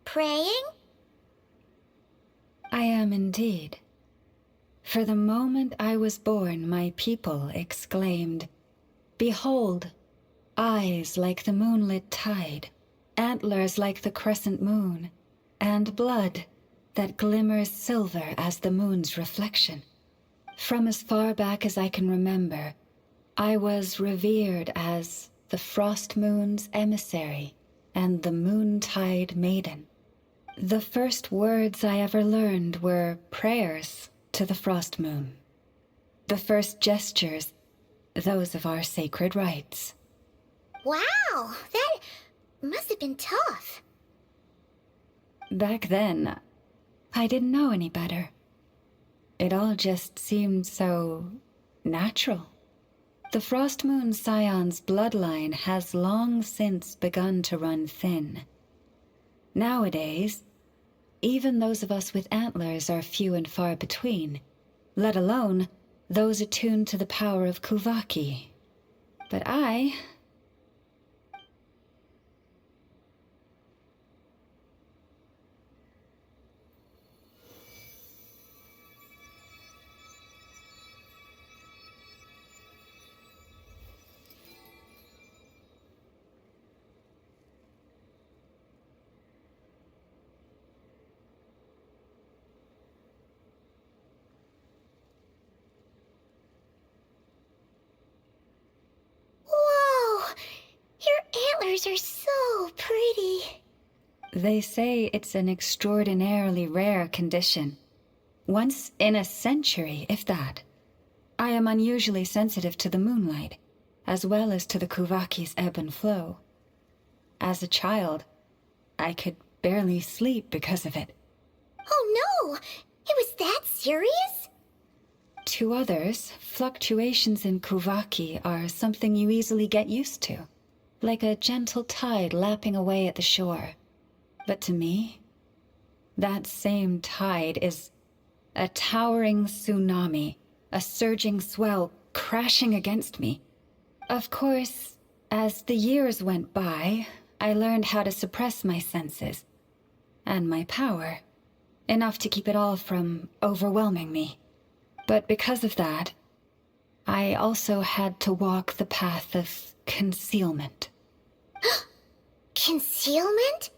Praying? I am indeed. For the moment I was born, my people exclaimed, "Behold, eyes like the moonlit tide, antlers like the crescent moon, and blood that glimmers silver as the moon's reflection." From as far back as I can remember, I was revered as the Frost Moon's emissary and the Moontide Maiden. The first words I ever learned were prayers to the Frost Moon. The first gestures, those of our sacred rites. Wow, that must have been tough. Back then, I didn't know any better. It all just seemed so natural. The Frost Moon Scion's bloodline has long since begun to run thin. Nowadays, even those of us with antlers are few and far between, let alone those attuned to the power of Kuvaki. But I... Whoa! Your antlers are so pretty. They say it's an extraordinarily rare condition. Once in a century, if that. I am unusually sensitive to the moonlight, as well as to the Kuvaki's ebb and flow. As a child, I could barely sleep because of it. Oh no! It was that serious? To others, fluctuations in Kuvaki are something you easily get used to, like a gentle tide lapping away at the shore. But to me, that same tide is a towering tsunami, a surging swell crashing against me. Of course, as the years went by, I learned how to suppress my senses and my power, enough to keep it all from overwhelming me. But because of that, I also had to walk the path of concealment. Concealment?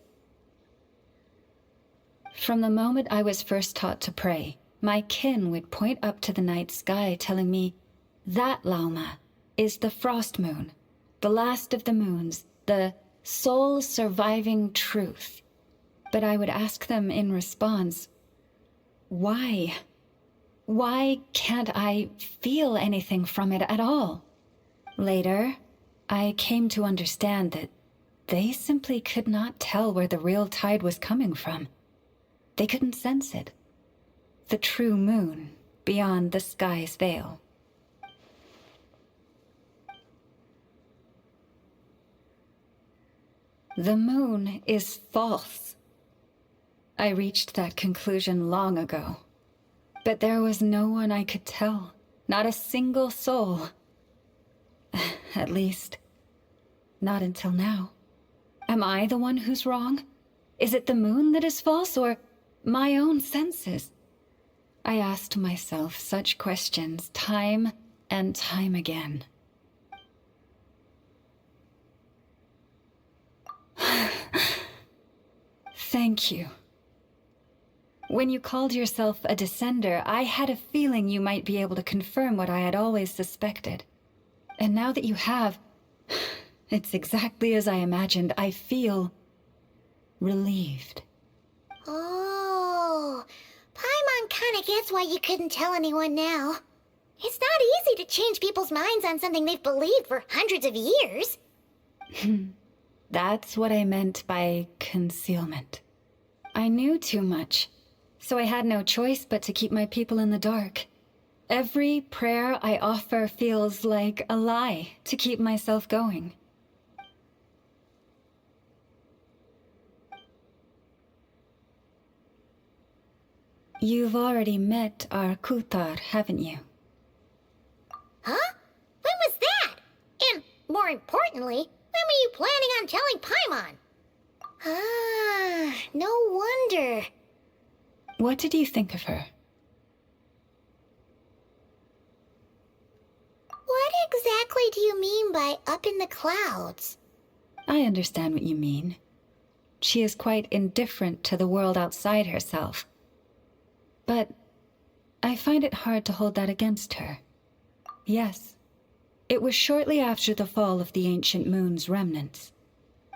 From the moment I was first taught to pray, my kin would point up to the night sky telling me, "That, Lauma, is the Frost Moon, the last of the moons, the sole surviving truth." But I would ask them in response, why? Why can't I feel anything from it at all? Later, I came to understand that they simply could not tell where the real tide was coming from. They couldn't sense it. The true moon beyond the sky's veil. The moon is false. I reached that conclusion long ago. But there was no one I could tell, not a single soul. At least, not until now. Am I the one who's wrong? Is it the moon that is false, or my own senses? I asked myself such questions time and time again. Thank you. When you called yourself a descender, I had a feeling you might be able to confirm what I had always suspected. And now that you have, it's exactly as I imagined. I feel relieved. Oh, Paimon kinda gets why you couldn't tell anyone now. It's not easy to change people's minds on something they've believed for hundreds of years. That's what I meant by concealment. I knew too much, so I had no choice but to keep my people in the dark. Every prayer I offer feels like a lie to keep myself going. You've already met our Kutar, haven't you? Huh? When was that? And, more importantly, when were you planning on telling Paimon? Ah, no wonder. What did you think of her? What exactly do you mean by up in the clouds? I understand what you mean. She is quite indifferent to the world outside herself. But I find it hard to hold that against her. Yes, it was shortly after the fall of the ancient moon's remnants.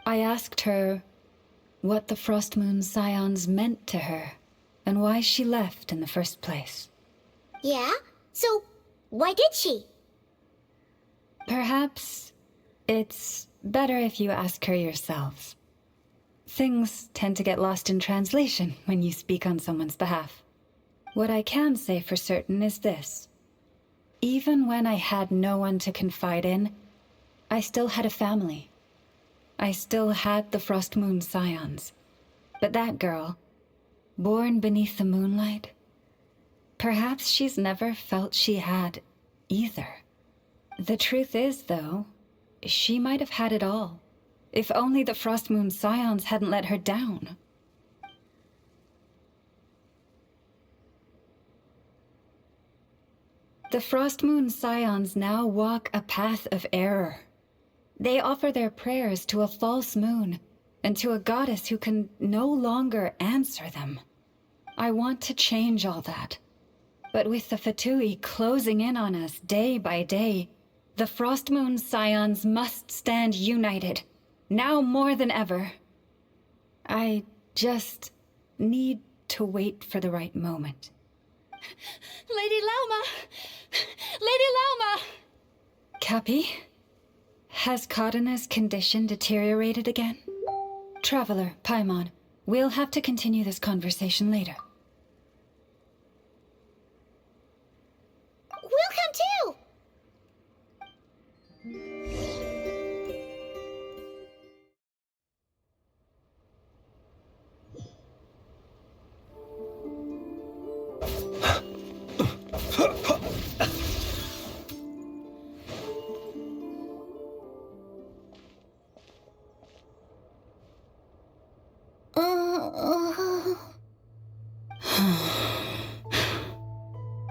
I asked her what the Frost Moon's scions meant to her, and why she left in the first place. Yeah? So, why did she? Perhaps it's better if you ask her yourselves. Things tend to get lost in translation when you speak on someone's behalf. What I can say for certain is this. Even when I had no one to confide in, I still had a family. I still had the Frost Moon scions. But that girl, born beneath the moonlight, perhaps she's never felt she had either. The truth is, though, she might have had it all, if only the Frost Moon scions hadn't let her down. The Frost Moon scions now walk a path of error. They offer their prayers to a false moon, and to a goddess who can no longer answer them. I want to change all that. But with the Fatui closing in on us day by day, the Frost Moon scions must stand united, now more than ever. I just need to wait for the right moment. Lady Lauma! Lady Lauma! Cappy? Has Kadana's condition deteriorated again? Traveler, Paimon, we'll have to continue this conversation later. We'll come too!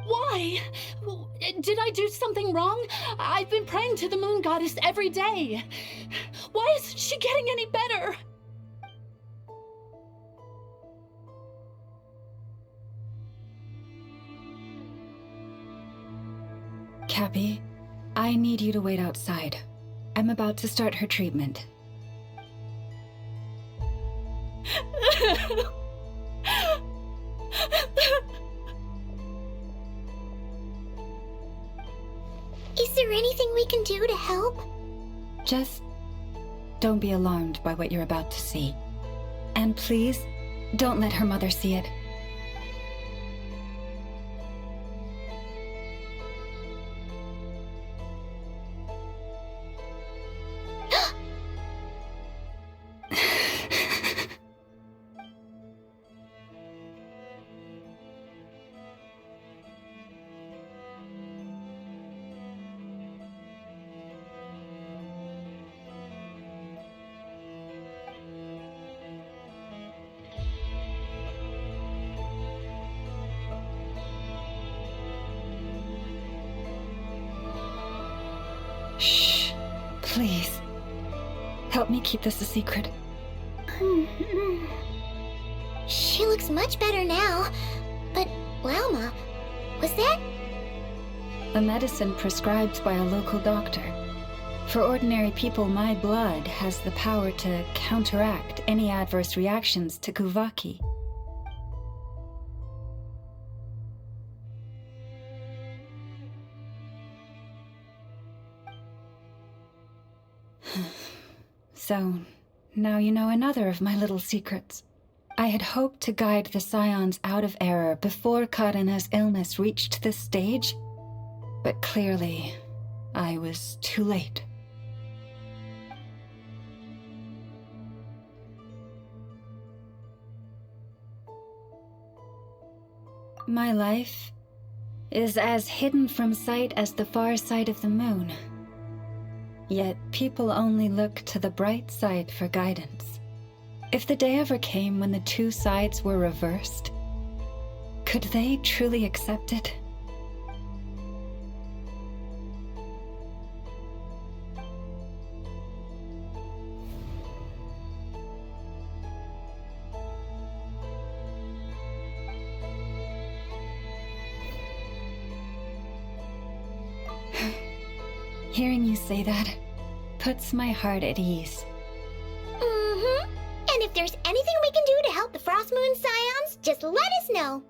Why? Did I do something wrong? I've been praying to the moon goddess every day. Why isn't she getting any better? Cappy, I need you to wait outside. I'm about to start her treatment. Is there anything we can do to help? Just don't be alarmed by what you're about to see. And please, don't let her mother see it. Shh. Please. Help me keep this a secret. She looks much better now. But, Lauma, was that? A medicine prescribed by a local doctor. For ordinary people, my blood has the power to counteract any adverse reactions to Kuvaki. So, now you know another of my little secrets. I had hoped to guide the Scions out of error before Karina's illness reached this stage, but clearly, I was too late. My life is as hidden from sight as the far side of the moon. Yet people only look to the bright side for guidance. If the day ever came when the two sides were reversed, could they truly accept it? Hearing you say that puts my heart at ease. Mm-hmm. And if there's anything we can do to help the Frost Moon Scions, just let us know.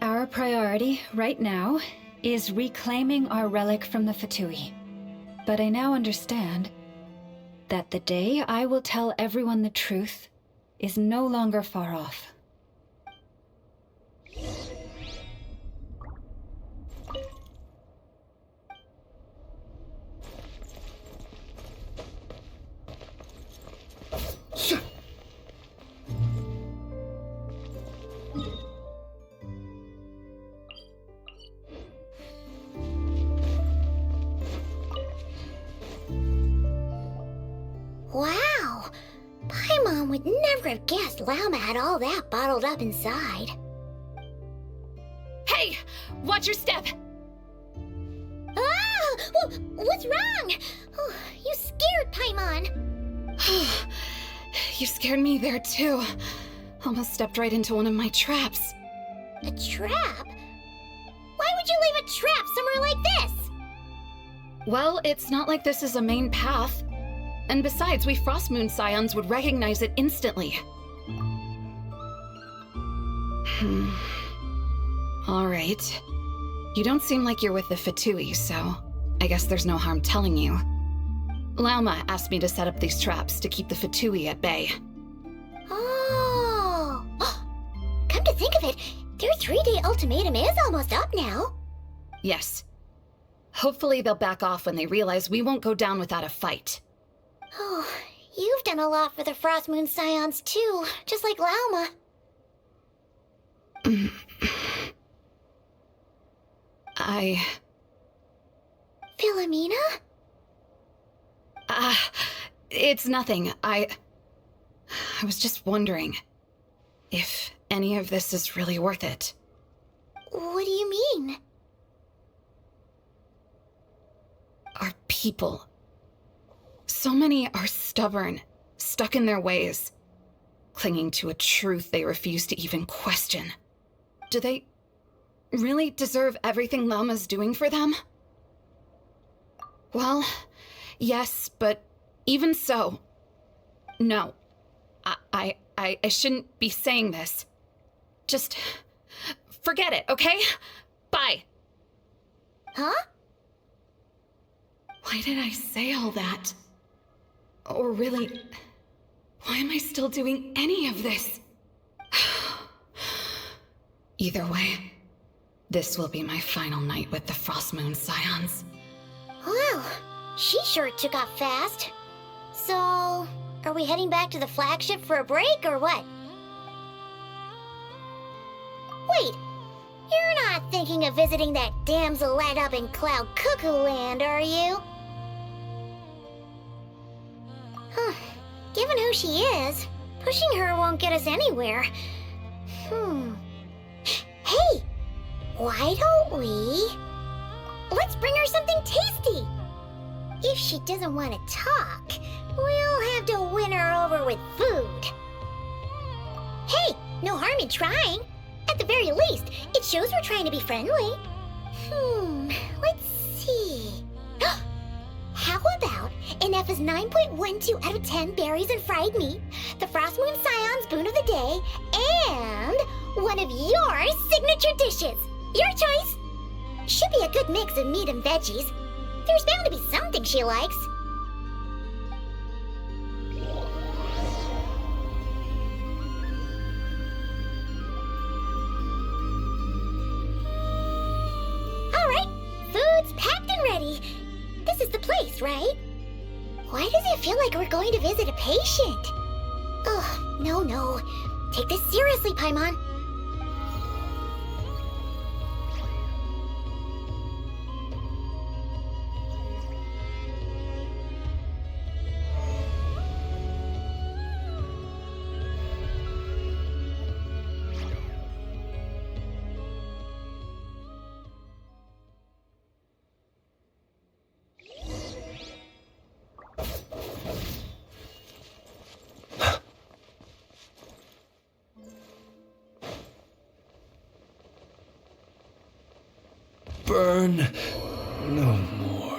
Our priority right now is reclaiming our relic from the Fatui. But I now understand that the day I will tell everyone the truth is no longer far off. Wow! Paimon would never have guessed Llama had all that bottled up inside. Hey! Watch your step! Ah! What's wrong? Oh, you scared Paimon. You scared me there too. Almost stepped right into one of my traps. A trap? Why would you leave a trap somewhere like this? Well, it's not like this is a main path. And besides, we Frost Moon Scions would recognize it instantly. Alright. You don't seem like you're with the Fatui, so I guess there's no harm telling you. Lauma asked me to set up these traps to keep the Fatui at bay. Oh! Come to think of it, their 3-day ultimatum is almost up now. Yes. Hopefully they'll back off when they realize we won't go down without a fight. Oh, you've done a lot for the Frost Moon Scions too, just like Lauma. Philomena? It's nothing. I was just wondering if any of this is really worth it. What do you mean? Our people. So many are stubborn, stuck in their ways, clinging to a truth they refuse to even question. Do they really deserve everything Lama's doing for them? Well, yes, but even so, no. I shouldn't be saying this. Just forget it, okay? Bye. Huh? Why did I say all that? Or really, why am I still doing any of this? Either way, this will be my final night with the Frost Moon Scions. Wow, she sure took off fast. So, are we heading back to the flagship for a break or what? Wait, you're not thinking of visiting that damselette up in Cloud Cuckoo Land, are you? Huh. Given who she is, pushing her won't get us anywhere. Hey, why don't we... Let's bring her something tasty. If she doesn't want to talk, we'll have to win her over with food. Hey, no harm in trying. At the very least, it shows we're trying to be friendly. Let's see. How about an F's 9.12 out of 10 berries and fried meat, the Frost Moon Scion's boon of the day, and one of your signature dishes. Your choice. Should be a good mix of meat and veggies. There's bound to be something she likes. this, right? Why does it feel like we're going to visit a patient? Ugh, no. Take this seriously, Paimon. Burn no more.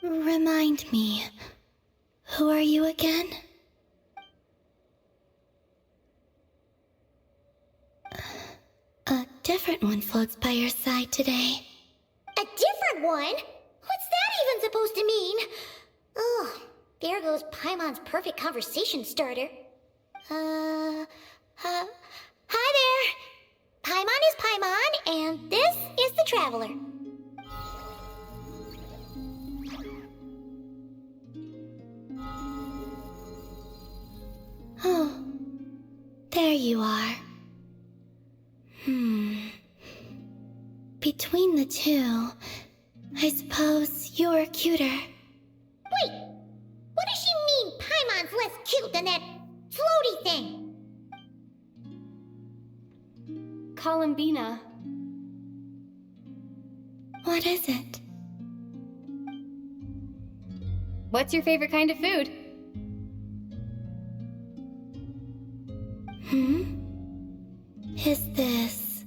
Remind me, who are you again? A different one floats by your side today. A different one? What's that even supposed to mean? Oh, there goes Paimon's perfect conversation starter. Hi there. Paimon is Paimon, and this is the Traveler. Oh, there you are. Between the two, I suppose you're cuter. Wait, what does she mean Paimon's less cute than that floaty thing? Columbina. What is it? What's your favorite kind of food? Is this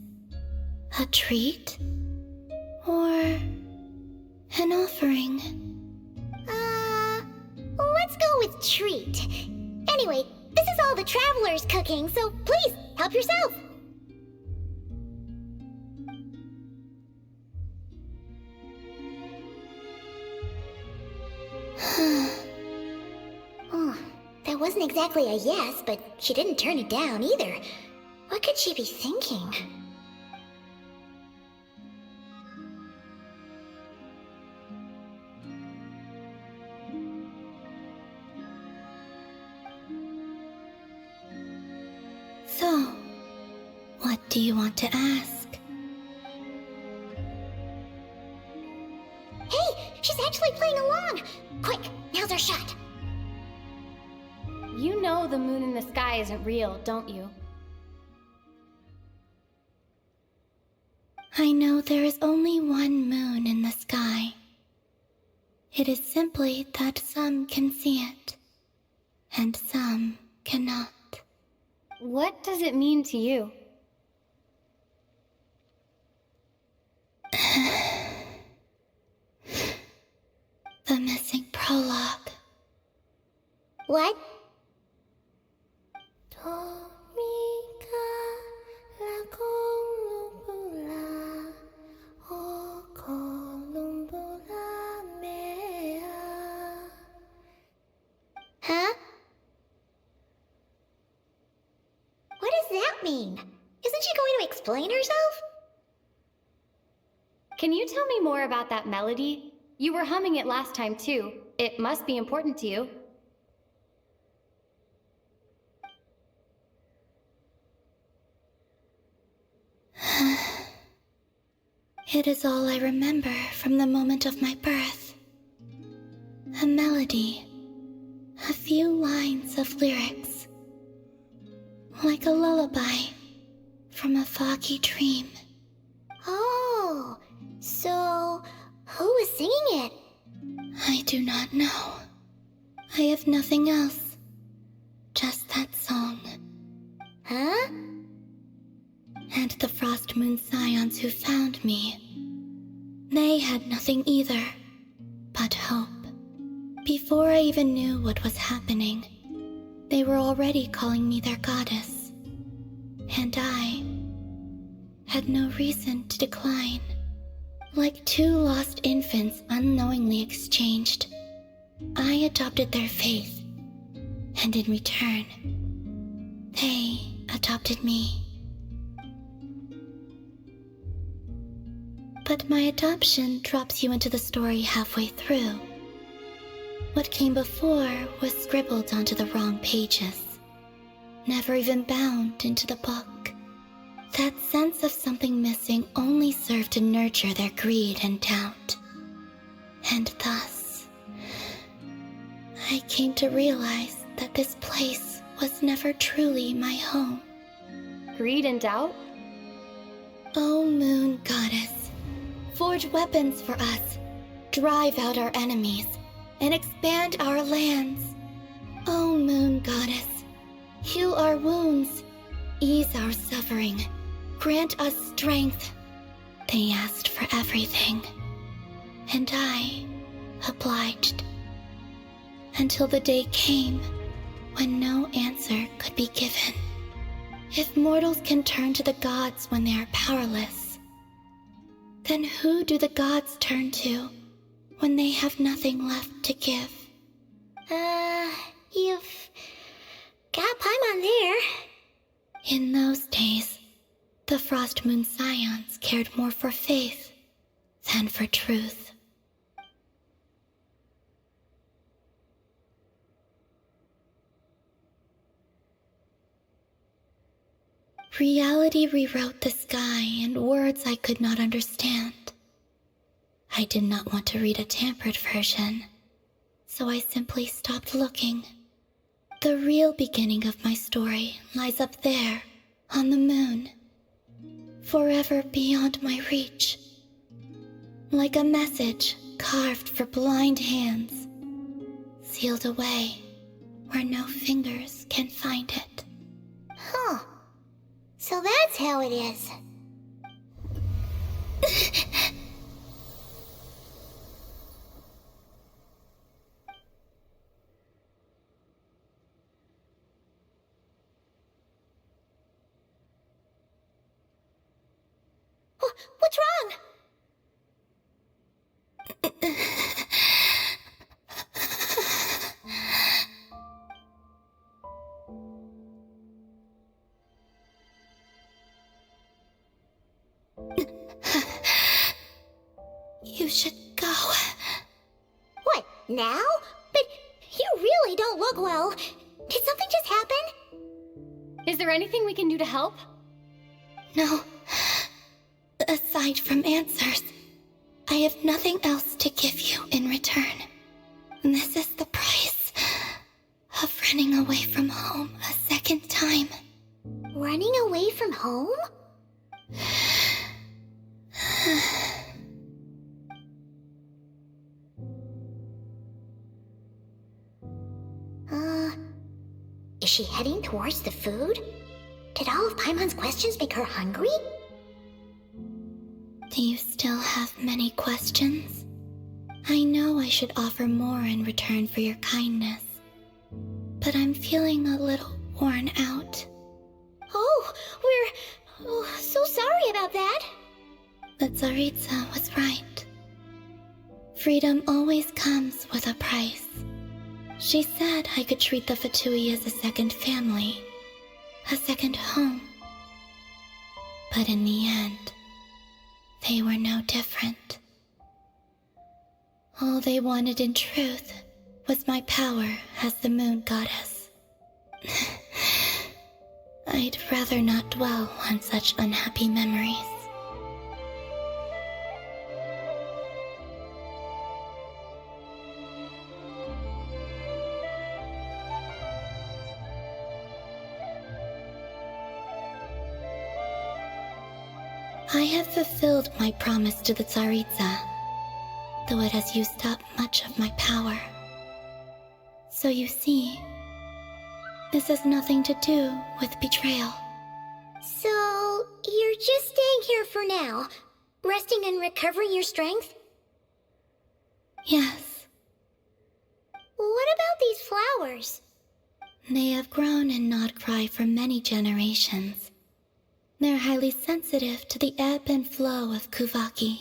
a treat? Or an offering? Let's go with treat. Anyway, this is all the Traveler's cooking, so please, help yourself. Oh, that wasn't exactly a yes, but she didn't turn it down either. What could she be thinking? So, what do you want to ask? Hey, she's actually playing along! Quick, now's our shut. You know the moon in the sky isn't real, don't you? I know there is only one moon in the sky. It is simply that some can see it, and some cannot. What does it mean to you? The missing prologue. What? Huh? What does that mean? Isn't she going to explain herself? Can you tell me more about that melody? You were humming it last time too. It must be important to you. It is all I remember from the moment of my birth. A melody. A few lines of lyrics. Like a lullaby from a foggy dream. Oh, so who was singing it? I do not know. I have nothing else. Just that song. Huh? And the Frost Moon Scions who found me. They had nothing either, but hope. Before I even knew what was happening, they were already calling me their goddess. And I had no reason to decline. Like two lost infants unknowingly exchanged, I adopted their faith. And in return, they adopted me. But my adoption drops you into the story halfway through. What came before was scribbled onto the wrong pages, never even bound into the book. That sense of something missing only served to nurture their greed and doubt. And thus, I came to realize that this place was never truly my home. Greed and doubt? O Moon Goddess, forge weapons for us, drive out our enemies, and expand our lands. O Moon Goddess, heal our wounds, ease our suffering, grant us strength. They asked for everything, and I obliged. Until the day came when no answer could be given. If mortals can turn to the gods when they are powerless, then who do the gods turn to when they have nothing left to give? You've got Paimon there. In those days, the Frost Moon Scions cared more for faith than for truth. Reality rewrote the sky in words I could not understand. I did not want to read a tampered version, so I simply stopped looking. The real beginning of my story lies up there, on the moon, forever beyond my reach. Like a message carved for blind hands, sealed away where no fingers can find it. Huh. So that's how it is. What's wrong? You should go. What, now? But you really don't look well. Did something just happen? Is there anything we can do to help? No. Aside from answers, I have nothing else to give you in return. This is the price of running away from home a second time. Running away from home? Is she heading towards the food? Did all of Paimon's questions make her hungry? Do you still have many questions? I know I should offer more in return for your kindness, but I'm feeling a little worn out. Oh, we're so sorry about that. The Tsaritsa was right. Freedom always comes with a price. She said I could treat the Fatui as a second family, a second home. But in the end, they were no different. All they wanted in truth was my power as the moon goddess. I'd rather not dwell on such unhappy memories. I have fulfilled my promise to the Tsaritsa, though it has used up much of my power. So you see, this has nothing to do with betrayal. So, you're just staying here for now, resting and recovering your strength? Yes. What about these flowers? They have grown in Nod-Krai for many generations. They're highly sensitive to the ebb and flow of Kuvaki.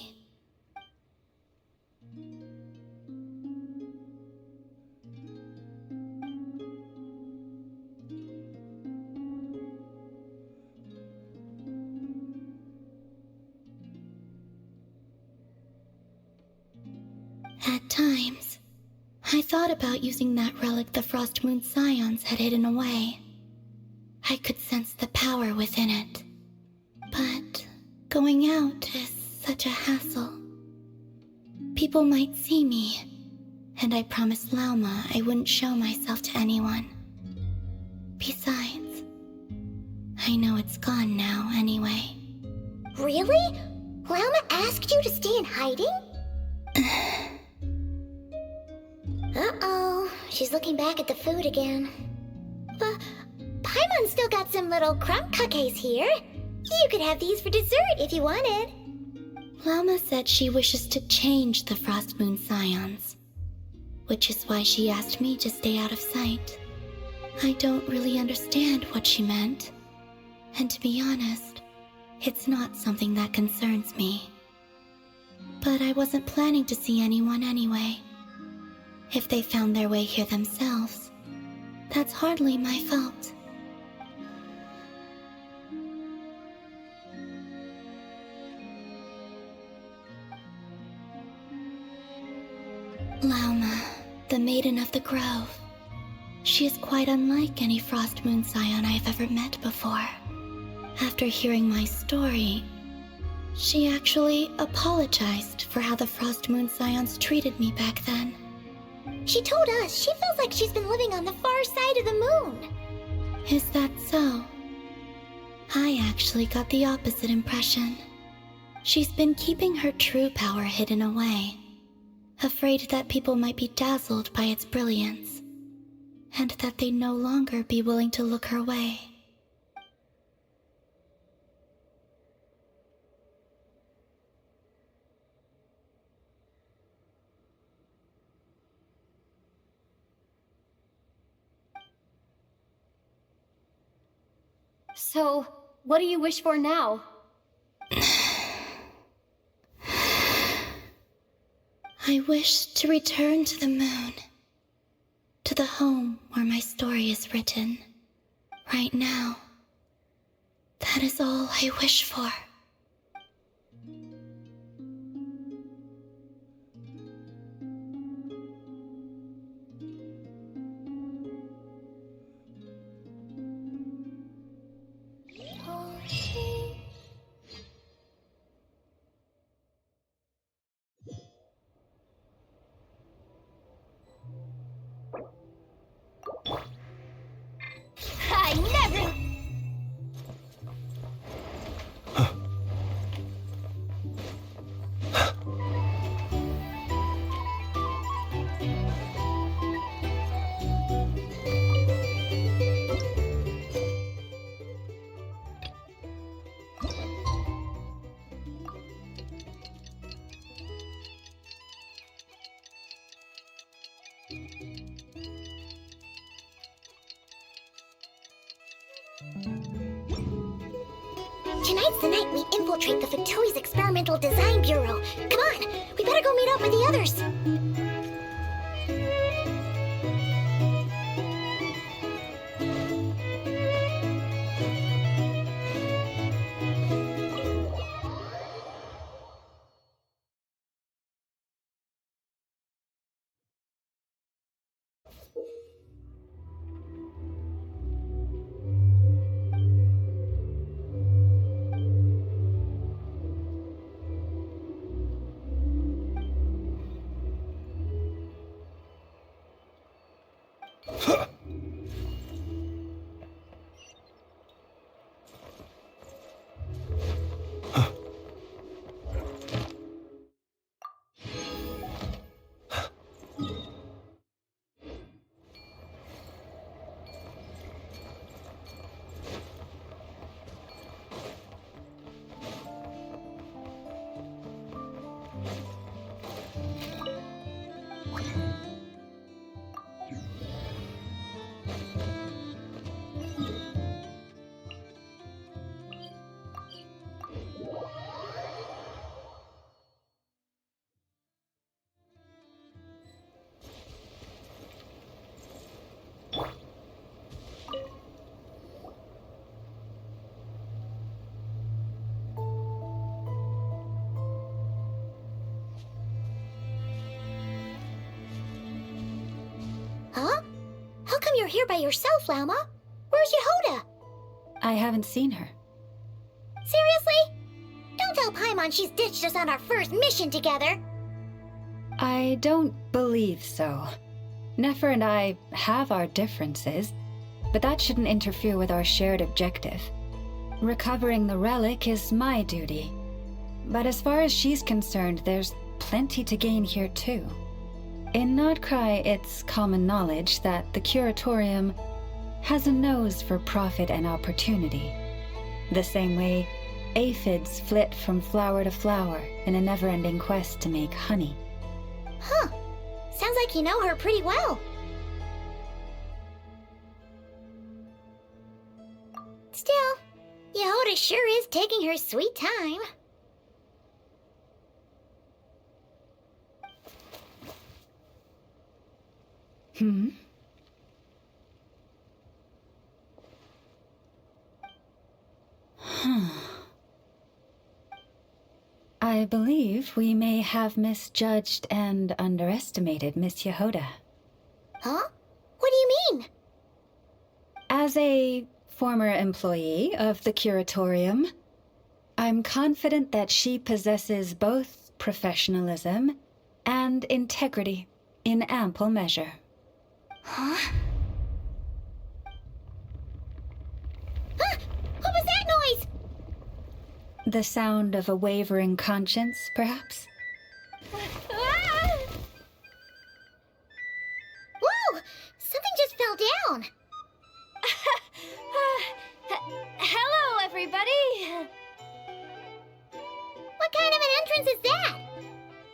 At times, I thought about using that relic the Frost Moon Scions had hidden away. I could sense the power within it. But going out is such a hassle. People might see me, and I promised Lauma I wouldn't show myself to anyone. Besides, I know it's gone now anyway. Really? Lauma asked you to stay in hiding? Uh-oh, she's looking back at the food again. But Paimon still got some little crumb cookies here. You could have these for dessert if you wanted. Lauma said she wishes to change the Frost Moon Scions, which is why she asked me to stay out of sight. I don't really understand what she meant, and to be honest, it's not something that concerns me. But I wasn't planning to see anyone anyway. If they found their way here themselves, that's hardly my fault. Lauma, the Maiden of the Grove. She is quite unlike any Frost Moon Scion I have ever met before. After hearing my story, she actually apologized for how the Frost Moon Scions treated me back then. She told us she feels like she's been living on the far side of the moon. Is that so? I actually got the opposite impression. She's been keeping her true power hidden away, afraid that people might be dazzled by its brilliance, and that they'd no longer be willing to look her way. So, what do you wish for now? I wish to return to the moon, to the home where my story is written. Right now, that is all I wish for. Tonight's the night we infiltrate the Fatui's Experimental Design Bureau. Come on, we better go meet up with the others. Huh? How come you're here by yourself, Lauma? Where's Yehoda? I haven't seen her. Seriously? Don't tell Paimon she's ditched us on our first mission together. I don't believe so. Nefer and I have our differences, but that shouldn't interfere with our shared objective. Recovering the relic is my duty. But as far as she's concerned, there's plenty to gain here too. In Nod-Krai, it's common knowledge that the Curatorium has a nose for profit and opportunity. The same way aphids flit from flower to flower in a never-ending quest to make honey. Huh. Sounds like you know her pretty well. Still, Yehoda sure is taking her sweet time. Hmm? I believe we may have misjudged and underestimated Miss Yehoda. Huh? What do you mean? As a former employee of the Curatorium, I'm confident that she possesses both professionalism and integrity in ample measure. Huh? Ah! What was that noise? The sound of a wavering conscience, perhaps? Ah! Whoa! Something just fell down. Hello, everybody! What kind of an entrance is that?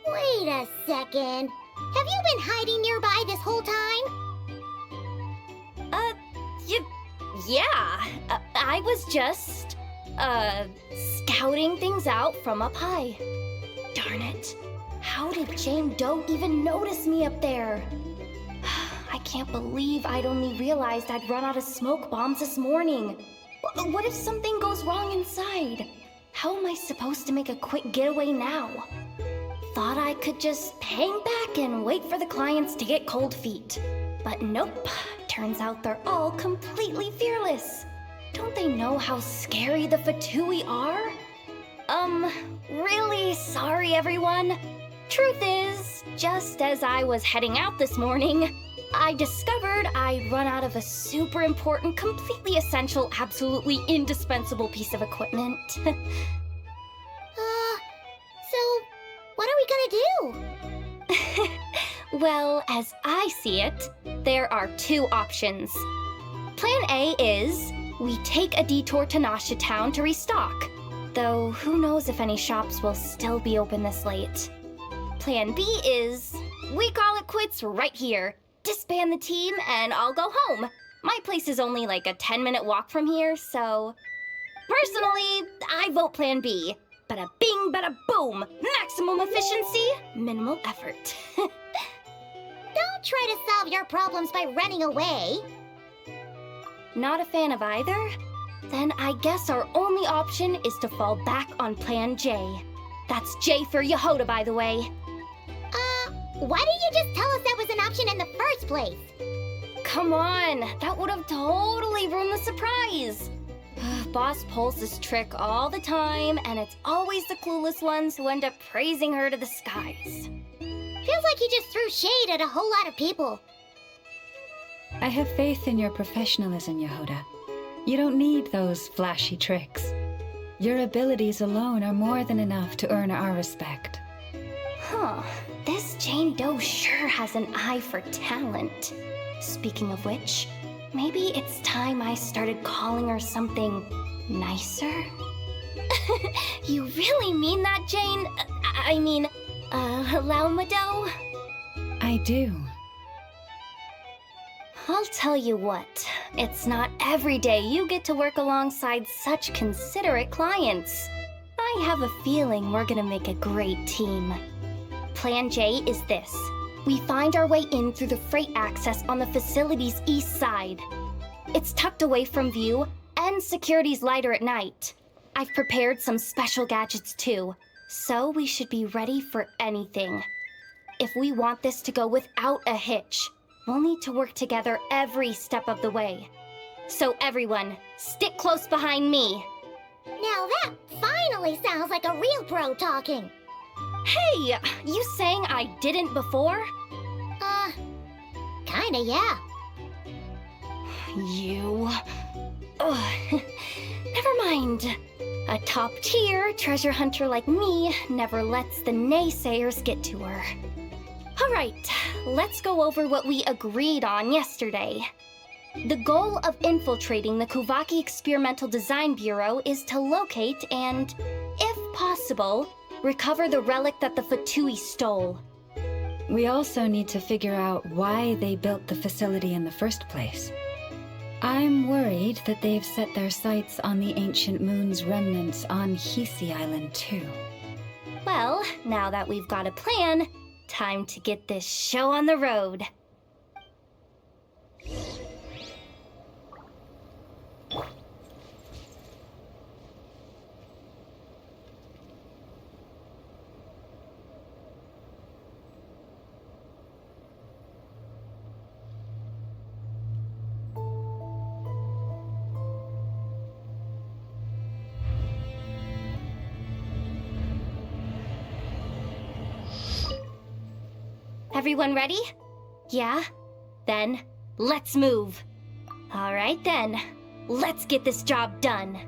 Wait a second. Have you been hiding nearby this whole time? Yeah. I was just, scouting things out from up high. Darn it. How did Jane Doe even notice me up there? I can't believe I'd only realized I'd run out of smoke bombs this morning. What if something goes wrong inside? How am I supposed to make a quick getaway now? Thought I could just hang back and wait for the clients to get cold feet. But nope. Turns out they're all completely fearless. Don't they know how scary the Fatui are? Really sorry, everyone. Truth is, just as I was heading out this morning, I discovered I'd run out of a super important, completely essential, absolutely indispensable piece of equipment. So, what are we gonna do? Well, as I see it, there are two options. Plan A is we take a detour to Nasha Town to restock, though who knows if any shops will still be open this late. Plan B is we call it quits right here, disband the team, and I'll go home. My place is only like a 10-minute walk from here, so... Personally, I vote Plan B. Bada bing, bada boom. Maximum efficiency, minimal effort. Don't try to solve your problems by running away. Not a fan of either? Then I guess our only option is to fall back on Plan J. That's J for Yehoda, by the way. Why didn't you just tell us that was an option in the first place? Come on, that would have totally ruined the surprise. Boss pulls this trick all the time, and it's always the clueless ones who end up praising her to the skies. Feels like you just threw shade at a whole lot of people. I have faith in your professionalism, Yehoda. You don't need those flashy tricks. Your abilities alone are more than enough to earn our respect. Huh, this Jane Doe sure has an eye for talent. Speaking of which, maybe it's time I started calling her something nicer? You really mean that, Jane? Laumado? I do. I'll tell you what, it's not every day you get to work alongside such considerate clients. I have a feeling we're gonna make a great team. Plan J is this. We find our way in through the freight access on the facility's east side. It's tucked away from view, and security's lighter at night. I've prepared some special gadgets too, so we should be ready for anything. If we want this to go without a hitch, we'll need to work together every step of the way. So everyone, stick close behind me. Now that finally sounds like a real pro talking. Hey, you saying I didn't before? Kinda, yeah. You... Ugh. Never mind. A top-tier treasure hunter like me never lets the naysayers get to her. All right, let's go over what we agreed on yesterday. The goal of infiltrating the Kuvaki Experimental Design Bureau is to locate and, if possible, recover the relic that the Fatui stole. We also need to figure out why they built the facility in the first place. I'm worried that they've set their sights on the ancient moon's remnants on Hisi Island too. Well, now that we've got a plan, time to get this show on the road. Everyone ready? Yeah? Then, let's move. All right then, let's get this job done.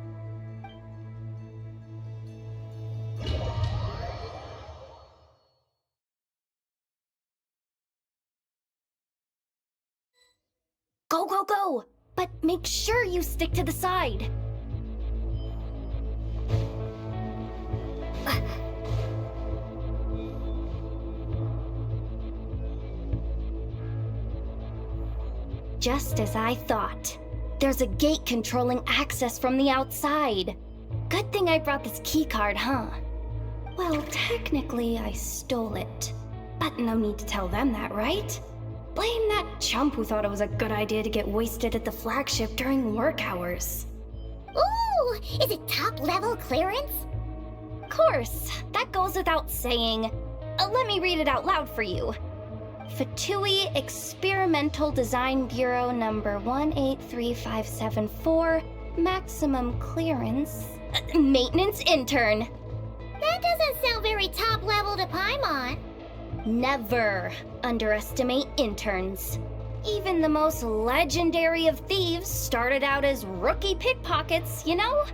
Go, go, go! But make sure you stick to the side. Just as I thought. There's a gate controlling access from the outside. Good thing I brought this keycard, huh? Well, technically I stole it. But no need to tell them that, right? Blame that chump who thought it was a good idea to get wasted at the flagship during work hours. Ooh, is it top-level clearance? Of course, that goes without saying. Let me read it out loud for you. Fatui Experimental Design Bureau number 183574, maximum clearance, maintenance intern. That doesn't sound very top-level to Paimon. Never underestimate interns. Even the most legendary of thieves started out as rookie pickpockets, you know?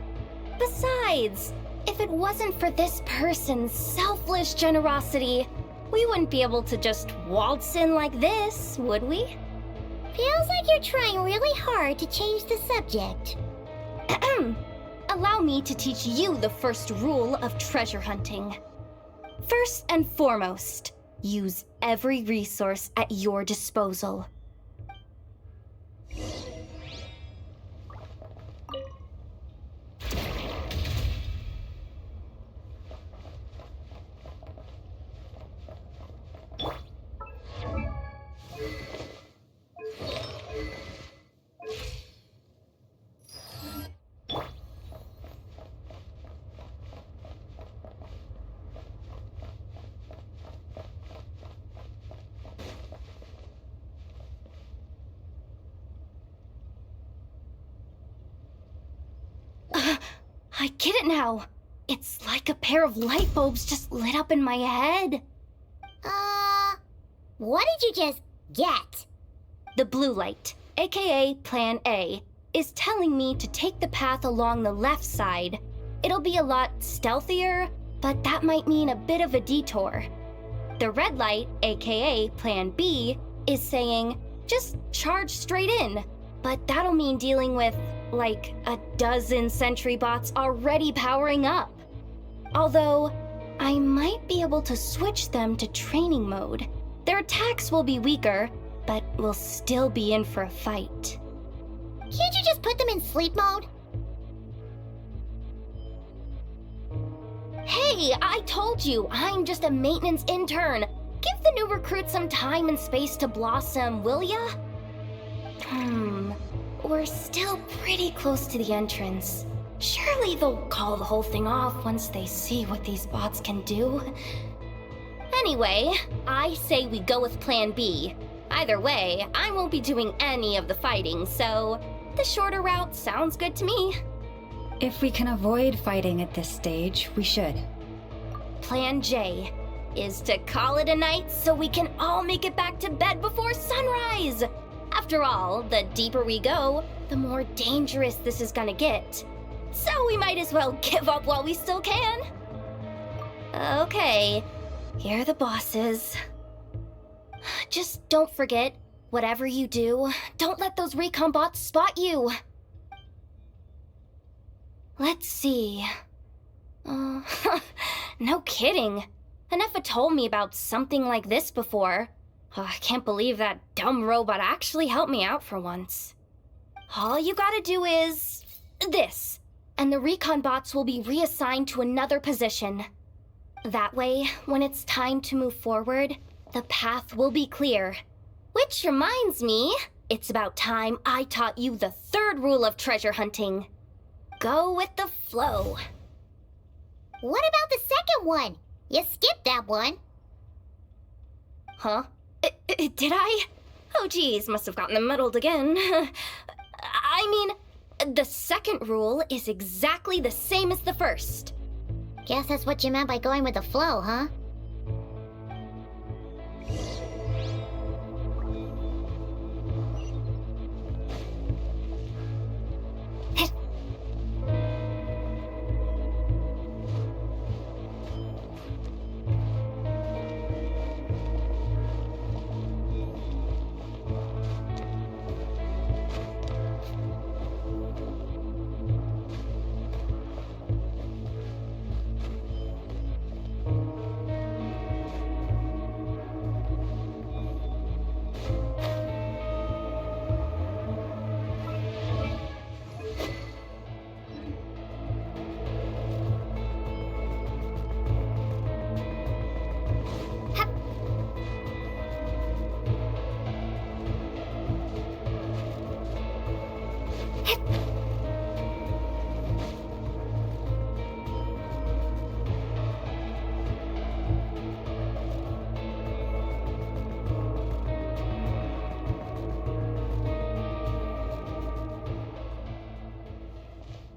Besides, if it wasn't for this person's selfless generosity, we wouldn't be able to just waltz in like this, would we? Feels like you're trying really hard to change the subject. Allow me to teach you the first rule of treasure hunting. First and foremost, use every resource at your disposal. I get it now. It's like a pair of light bulbs just lit up in my head. What did you just get? The blue light, aka Plan A, is telling me to take the path along the left side. It'll be a lot stealthier, but that might mean a bit of a detour. The red light, aka Plan B, is saying, just charge straight in. But that'll mean dealing with, like, a dozen sentry bots already powering up. Although, I might be able to switch them to training mode. Their attacks will be weaker, but we'll still be in for a fight. Can't you just put them in sleep mode? Hey, I told you, I'm just a maintenance intern. Give the new recruits some time and space to blossom, will ya? We're still pretty close to the entrance. Surely they'll call the whole thing off once they see what these bots can do. Anyway, I say we go with Plan B. Either way, I won't be doing any of the fighting, so the shorter route sounds good to me. If we can avoid fighting at this stage, we should. Plan J is to call it a night so we can all make it back to bed before sunrise. After all, the deeper we go, the more dangerous this is gonna get. So we might as well give up while we still can. Okay, here are the bosses. Just don't forget, whatever you do, don't let those recon bots spot you. Let's see. No kidding. Anefa told me about something like this before. I can't believe that dumb robot actually helped me out for once. All you gotta do is this, and the recon bots will be reassigned to another position. That way, when it's time to move forward, the path will be clear. Which reminds me, it's about time I taught you the third rule of treasure hunting. Go with the flow. What about the second one? You skipped that one. Huh? Did I? Oh geez, must have gotten them muddled again. I mean, the second rule is exactly the same as the first. Guess that's what you meant by going with the flow, huh?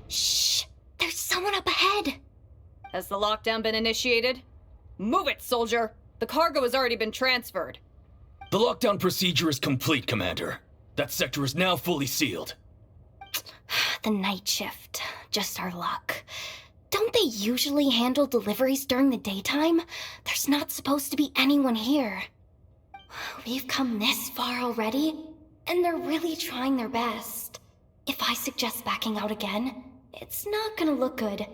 Shh! There's someone up ahead! Has the lockdown been initiated? Move it, soldier! The cargo has already been transferred. The lockdown procedure is complete, Commander. That sector is now fully sealed. The night shift. Just our luck. Don't they usually handle deliveries during the daytime? There's not supposed to be anyone here. We've come this far already, and they're really trying their best. If I suggest backing out again, it's not gonna look good.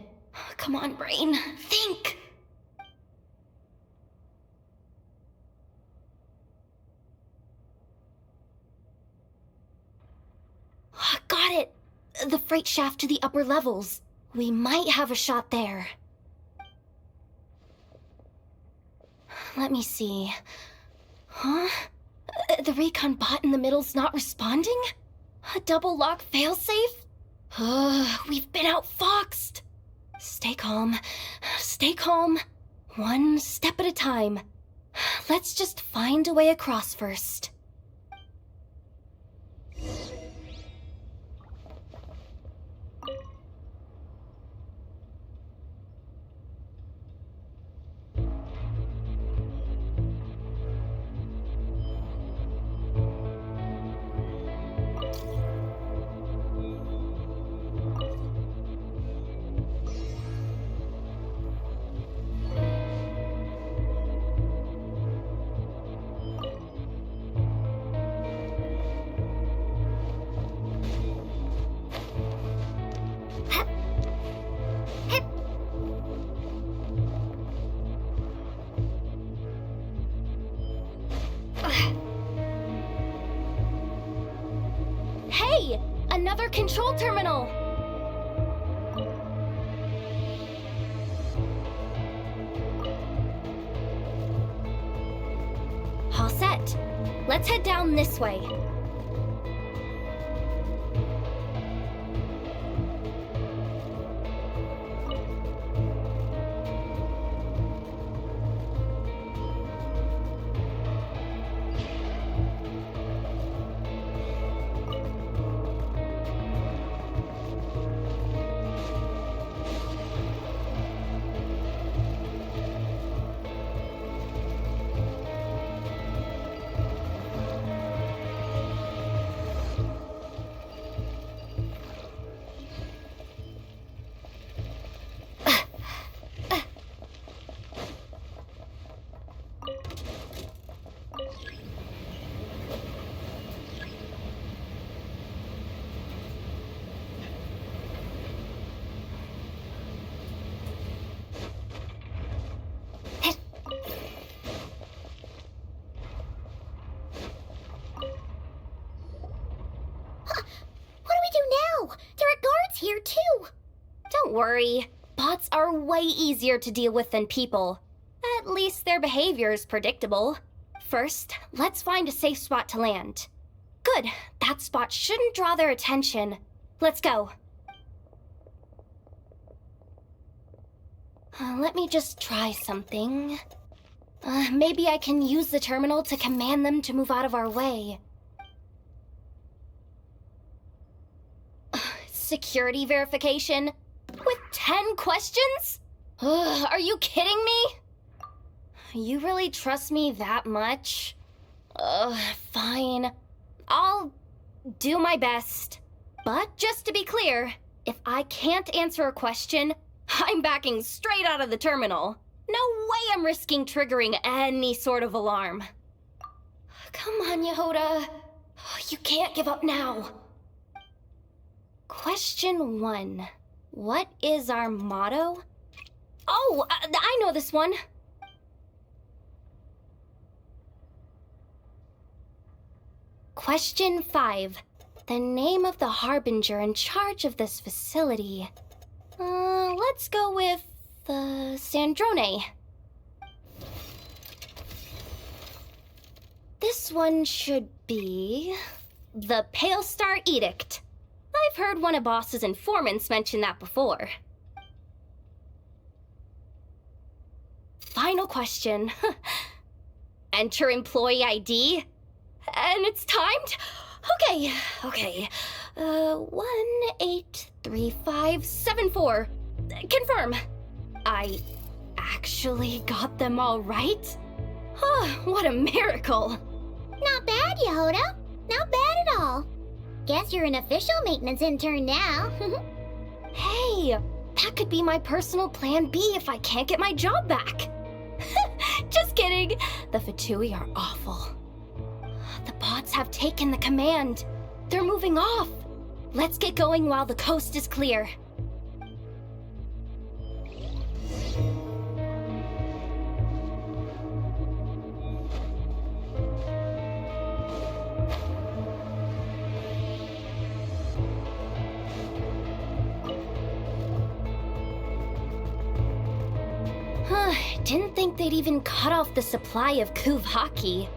Come on, brain. Think! Got it! The freight shaft to the upper levels. We might have a shot there. Let me see. Huh? The recon bot in the middle's not responding? A double lock failsafe? We've been outfoxed. Stay calm. Stay calm. One step at a time. Let's just find a way across first. control terminal! All set. Let's head down this way. Here too. Don't worry. Bots are way easier to deal with than people. At least their behavior is predictable. First, let's find a safe spot to land. Good. That spot shouldn't draw their attention. Let's go. Let me just try something. Maybe I can use the terminal to command them to move out of our way. Security verification? With 10 questions? Are you kidding me? You really trust me that much? Fine. I'll do my best. But just to be clear, if I can't answer a question, I'm backing straight out of the terminal. No way I'm risking triggering any sort of alarm. Come on, Yehoda. You can't give up now. Question 1. What is our motto? Oh, I know this one. Question 5. The name of the harbinger in charge of this facility. Let's go with, Sandrone. This one should be the Pale Star Edict. I've heard one of Boss's informants mention that before. Final question. Enter employee ID. And it's timed? Okay. 183574. Confirm. I actually got them all right? What a miracle. Not bad, Yehoda. Not bad at all. Guess you're an official maintenance intern now. Hey, that could be my personal plan B if I can't get my job back. Just kidding. The Fatui are awful. The bots have taken the command. They're moving off. Let's get going while the coast is clear. Didn't think they'd even cut off the supply of Kuvaki.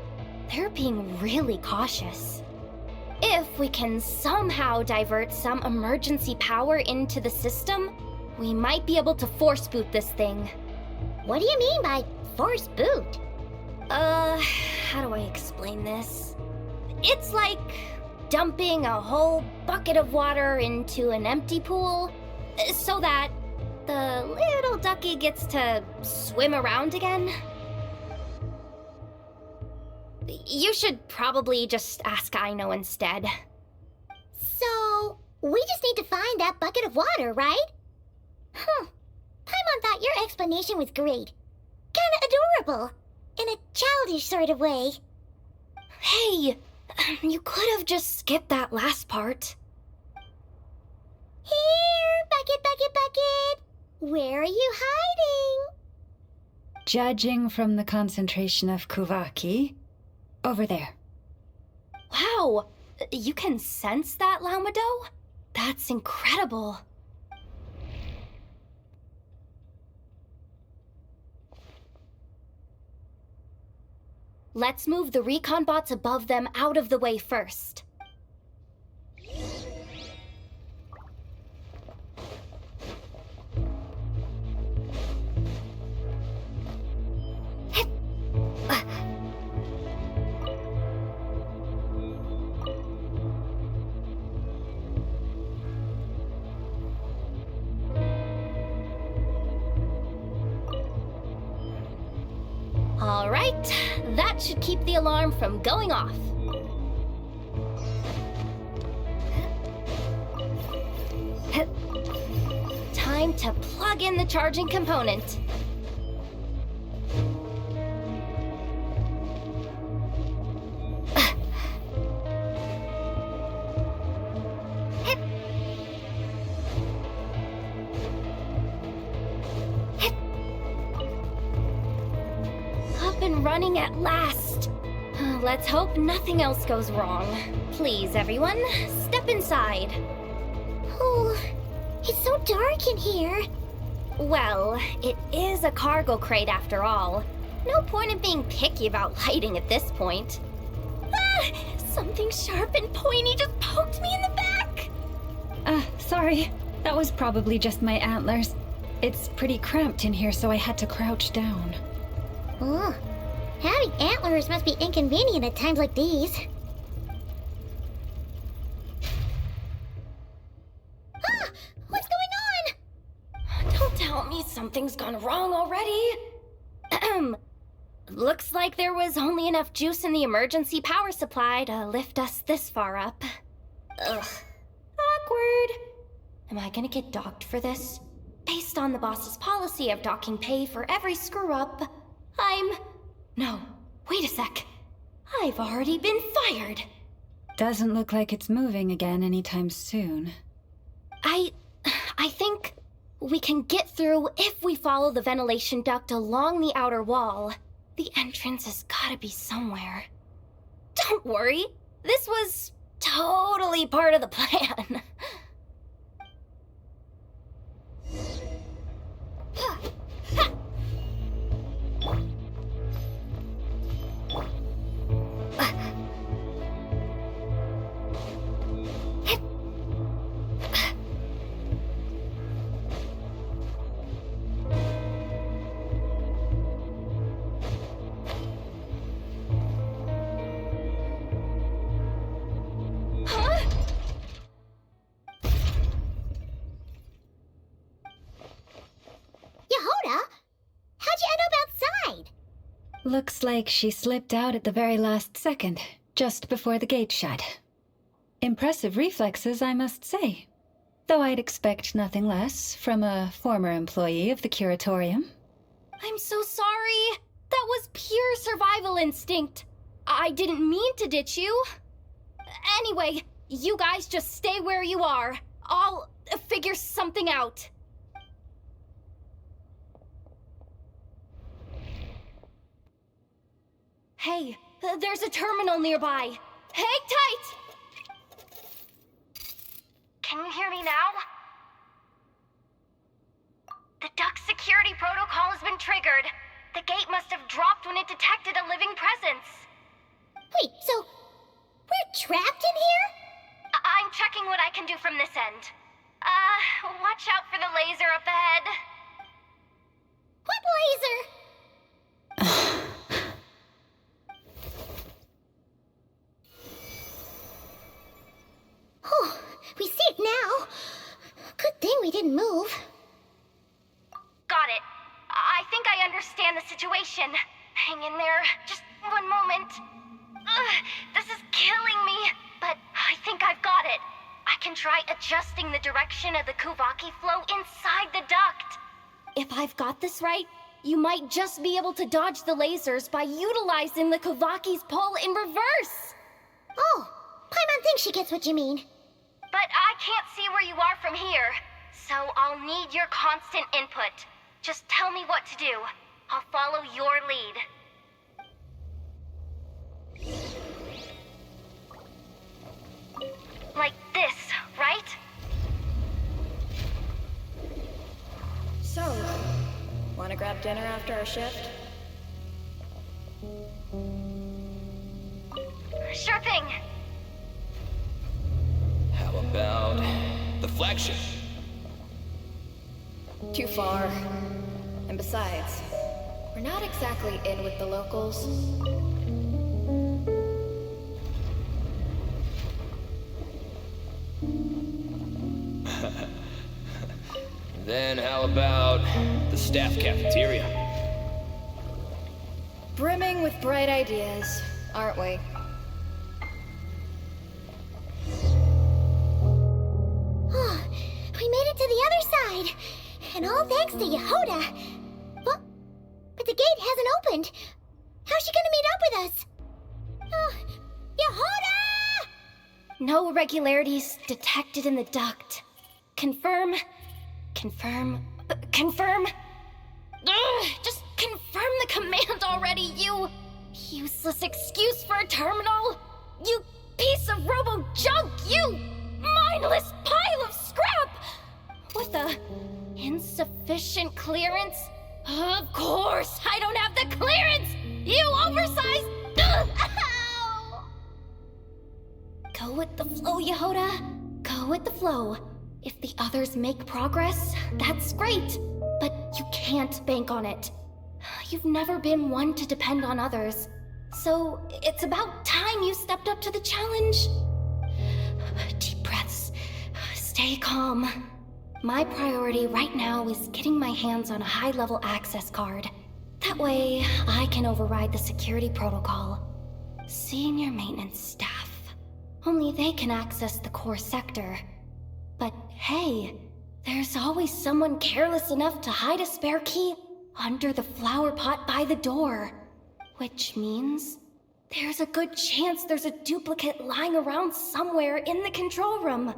They're being really cautious. If we can somehow divert some emergency power into the system, we might be able to force boot this thing. What do you mean by force boot? How do I explain this? It's like dumping a whole bucket of water into an empty pool so that the little ducky gets to swim around again. You should probably just ask Aino instead. So, we just need to find that bucket of water, right? Paimon thought your explanation was great. Kinda adorable. In a childish sort of way. Hey, you could have just skipped that last part. Here, bucket, bucket, bucket. Where are you hiding? Judging from the concentration of Kuvaki, over there. Wow, you can sense that, Laumado? That's incredible. Let's move the recon bots above them out of the way first. All right, that should keep the alarm from going off. Time to plug in the charging component. Up and running at last. Let's hope nothing else goes wrong. Please, everyone, step inside. Oh, it's so dark in here. Well, it is a cargo crate after all. No point in being picky about lighting at this point. Ah! Something sharp and pointy just poked me in the back! Sorry. That was probably just my antlers. It's pretty cramped in here, so I had to crouch down. Oh, having antlers must be inconvenient at times like these. Ah! What's going on? Don't tell me something's gone wrong already. Looks like there was only enough juice in the emergency power supply to lift us this far up. Ugh. Awkward. Am I gonna get docked for this? Based on the boss's policy of docking pay for every screw-up, No, wait a sec. I've already been fired. Doesn't look like it's moving again anytime soon. I think we can get through if we follow the ventilation duct along the outer wall. The entrance has gotta be somewhere. Don't worry, this was totally part of the plan. Yehoda, how'd you end up outside? Looks like she slipped out at the very last second, just before the gate shut. Impressive reflexes, I must say. Though I'd expect nothing less from a former employee of the Curatorium. I'm so sorry. That was pure survival instinct. I didn't mean to ditch you. Anyway, you guys just stay where you are. I'll figure something out. Hey, there's a terminal nearby. Hang tight! Can you hear me now? The duct security protocol has been triggered. The gate must have dropped when it detected a living presence. Wait, so we're trapped in here? I'm checking what I can do from this end. Watch out for the laser up ahead. What laser? Oh, we see it now. Good thing we didn't move. Got it. I think I understand the situation. Hang in there. Just one moment. This is killing me, but I think I've got it. I can try adjusting the direction of the Kuvaki flow inside the duct. If I've got this right, you might just be able to dodge the lasers by utilizing the Kuvaki's pull in reverse. Oh, Paimon thinks she gets what you mean. But I can't see where you are from here, so I'll need your constant input. Just tell me what to do. I'll follow your lead. Like this, right? Want to grab dinner after our shift? Sure thing. How about the flagship? Too far. And besides, we're not exactly in with the locals. Then how about the staff cafeteria? Brimming with bright ideas, aren't we? Oh, we made it to the other side. And all thanks to Yehoda. But the gate hasn't opened. How's she gonna meet up with us? Oh, Yehoda! No irregularities detected in the duct. Confirm. Ugh, just confirm the command already, you useless excuse for a terminal. You piece of robo-junk, you mindless pile of scrap! With a insufficient clearance? Of course, I don't have the clearance! You oversized... Ugh, ow! Go with the flow, Yehoda. Go with the flow. If the others make progress, that's great. But you can't bank on it. You've never been one to depend on others. So it's about time you stepped up to the challenge. Deep breaths. Stay calm. My priority right now is getting my hands on a high-level access card. That way, I can override the security protocol. Senior maintenance staff. Only they can access the core sector. But hey, there's always someone careless enough to hide a spare key under the flower pot by the door. Which means there's a good chance there's a duplicate lying around somewhere in the control room.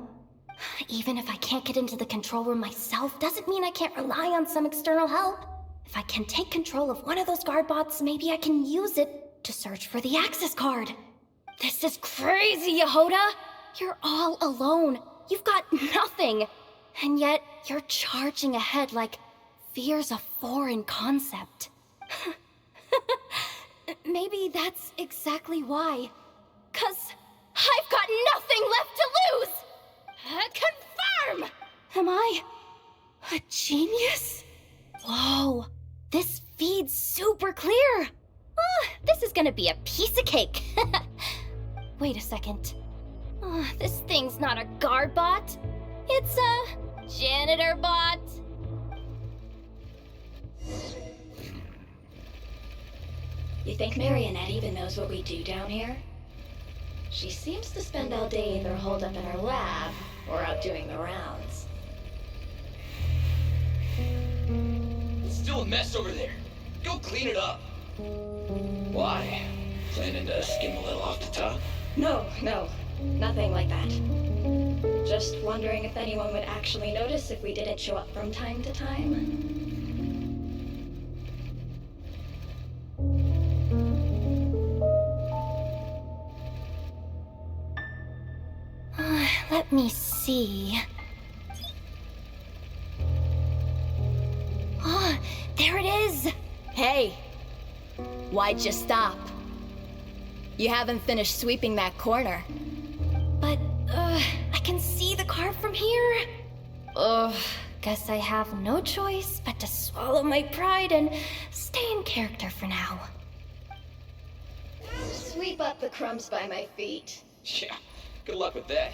Even if I can't get into the control room myself, doesn't mean I can't rely on some external help. If I can take control of one of those guard bots, maybe I can use it to search for the access card. This is crazy, Yehoda! You're all alone. You've got nothing. And yet, you're charging ahead like fear's a foreign concept. Maybe that's exactly why. 'Cause I've got nothing left to lose! Confirm! Am I a genius? Whoa, this feed's super clear. This is gonna be a piece of cake. Wait a second. This thing's not a guard bot. It's a janitor bot. You think Marionette even knows what we do down here? She seems to spend all day either holed up in her lab or out doing the rounds. It's still a mess over there. Go clean it up. Why? Planning to skim a little off the top? No, nothing like that. Just wondering if anyone would actually notice if we didn't show up from time to time. Let me see. There it is! Hey! Why'd you stop? You haven't finished sweeping that corner. But, I can see the car from here. Guess I have no choice but to swallow my pride and stay in character for now. Sweep up the crumbs by my feet. Yeah, good luck with that.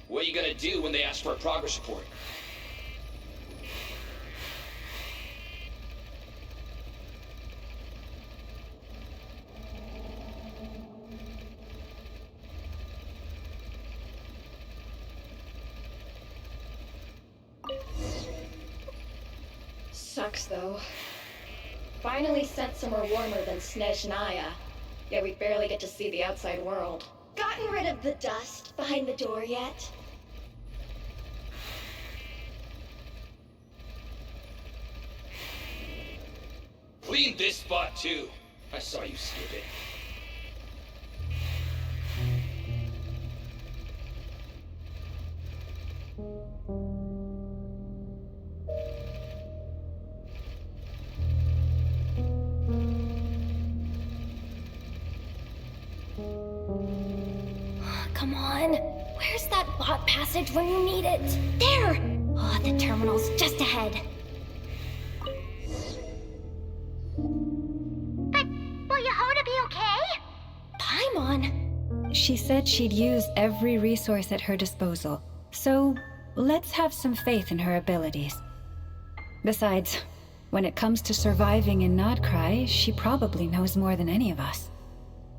What are you gonna do when they ask for a progress report? Sucks, though. Finally sent somewhere warmer than Snezhnaya, yet we barely get to see the outside world. Gotten rid of the dust behind the door yet? Clean this spot too. I saw you skip it. Come on. Where's that bot passage when you need it? There! Oh, the terminal's just ahead. But will Yehoda be okay? Paimon? She said she'd use every resource at her disposal, so let's have some faith in her abilities. Besides, when it comes to surviving in Nod-Krai, she probably knows more than any of us.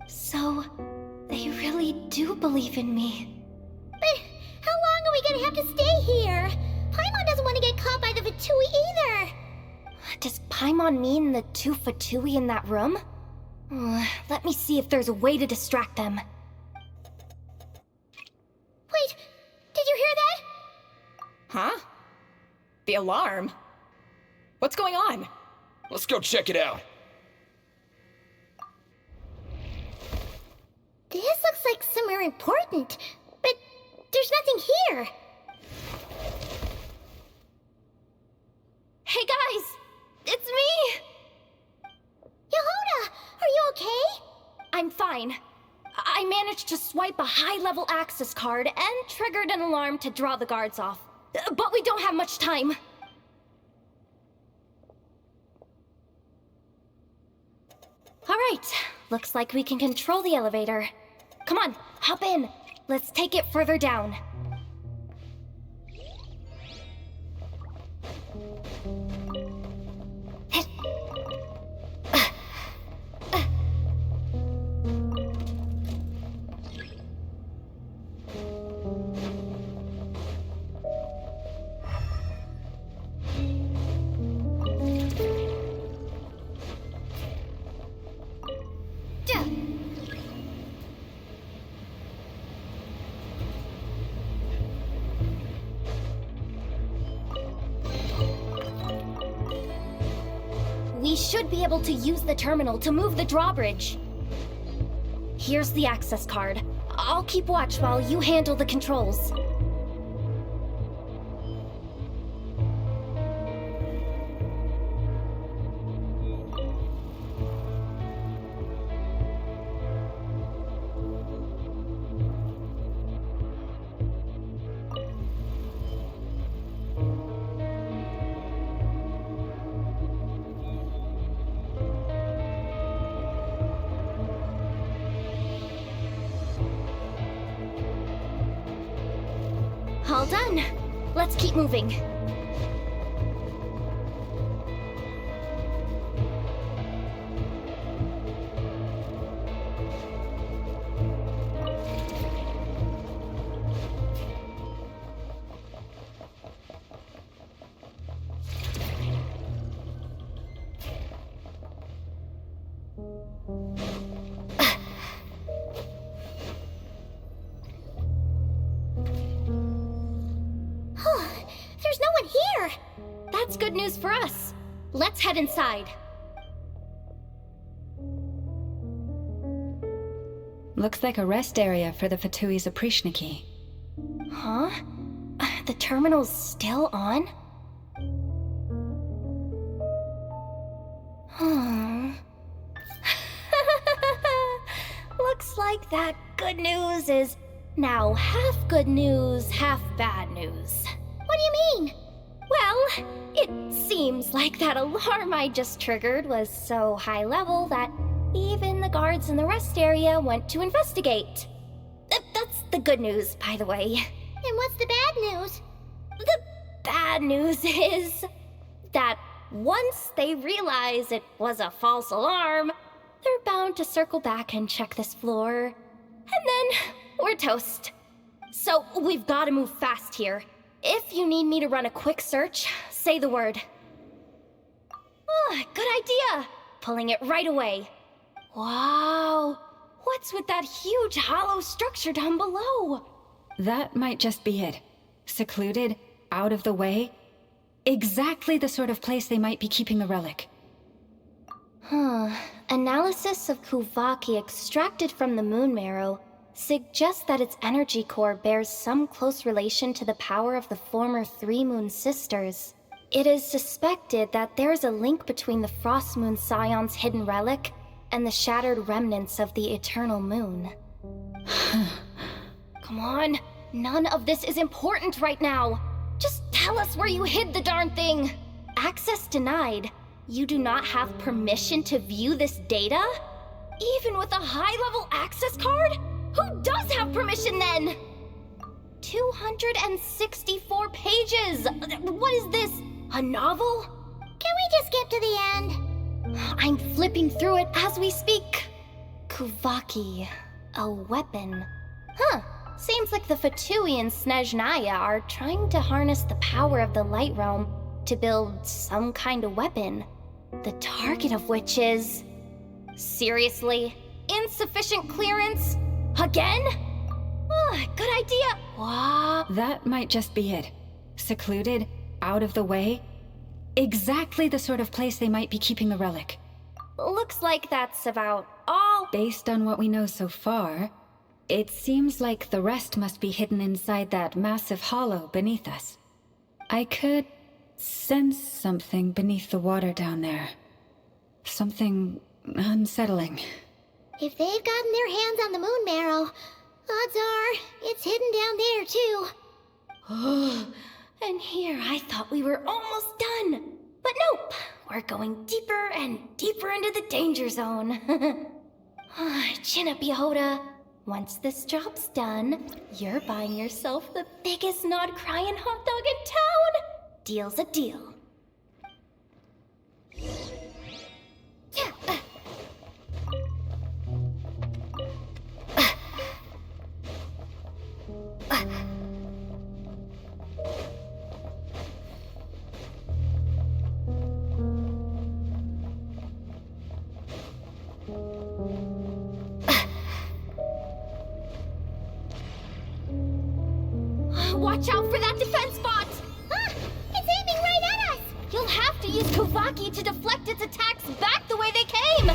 So, they really do believe in me. But how long are we gonna have to stay here? Paimon doesn't want to get caught by the Fatui either. Does Paimon mean the two Fatui in that room? Let me see if there's a way to distract them. Wait, did you hear that? Huh? The alarm? What's going on? Let's go check it out. This looks like somewhere important, but there's nothing here. Hey guys! It's me! Yehoda, are you okay? I'm fine. I managed to swipe a high-level access card and triggered an alarm to draw the guards off. But we don't have much time. All right, looks like we can control the elevator. Come on, hop in. Let's take it further down. We should be able to use the terminal to move the drawbridge. Here's the access card. I'll keep watch while you handle the controls. All done. Let's keep moving. There's no one here. That's good news for us. Let's head inside. Looks like a rest area for the Fatui's Oprishniki. Huh? The terminal's still on? Looks like that good news is now half good news, half bad news. What do you mean? Well, it seems like that alarm I just triggered was so high level that even the guards in the rest area went to investigate. That's the good news, by the way. And what's the bad news? The bad news is that once they realize it was a false alarm, they're bound to circle back and check this floor. And then we're toast. So we've got to move fast here. If you need me to run a quick search, say the word. Good idea. Pulling it right away. Wow. What's with that huge hollow structure down below? That might just be it. Secluded, out of the way. Exactly the sort of place they might be keeping the relic. Analysis of Kuvaki extracted from the moon marrow suggests that its energy core bears some close relation to the power of the former Three Moon Sisters. It is suspected that there is a link between the Frost Moon Scion's hidden relic and the shattered remnants of the Eternal Moon. Come on, none of this is important right now. Just tell us where you hid the darn thing. Access denied. You do not have permission to view this data? Even with a high-level access card? Who does have permission then? 264 pages! What is this? A novel? Can we just skip to the end? I'm flipping through it as we speak. Kuvaki, a weapon. Huh, seems like the Fatui and Snezhnaya are trying to harness the power of the Light Realm to build some kind of weapon. The target of which is... Seriously? Insufficient clearance? Again? Good idea. What? That might just be it. Secluded, out of the way. Exactly the sort of place they might be keeping the relic. Looks like that's about all. Based on what we know so far, it seems like the rest must be hidden inside that massive hollow beneath us. I could sense something beneath the water down there. Something unsettling. If they've gotten their hands on the moon marrow, odds are it's hidden down there too. And here I thought we were almost done. But nope, we're going deeper and deeper into the danger zone. Chin up, Yehoda. Once this job's done, you're buying yourself the biggest Nod-Krai hot dog in town. Deal's a deal. Watch out for that defense bot! It's aiming right at us! You'll have to use Kuvaki to deflect its attacks back the way they came!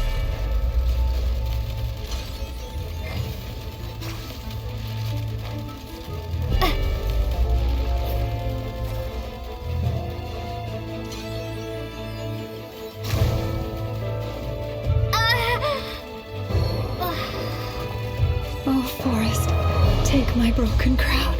Oh, Forest, take my broken crown.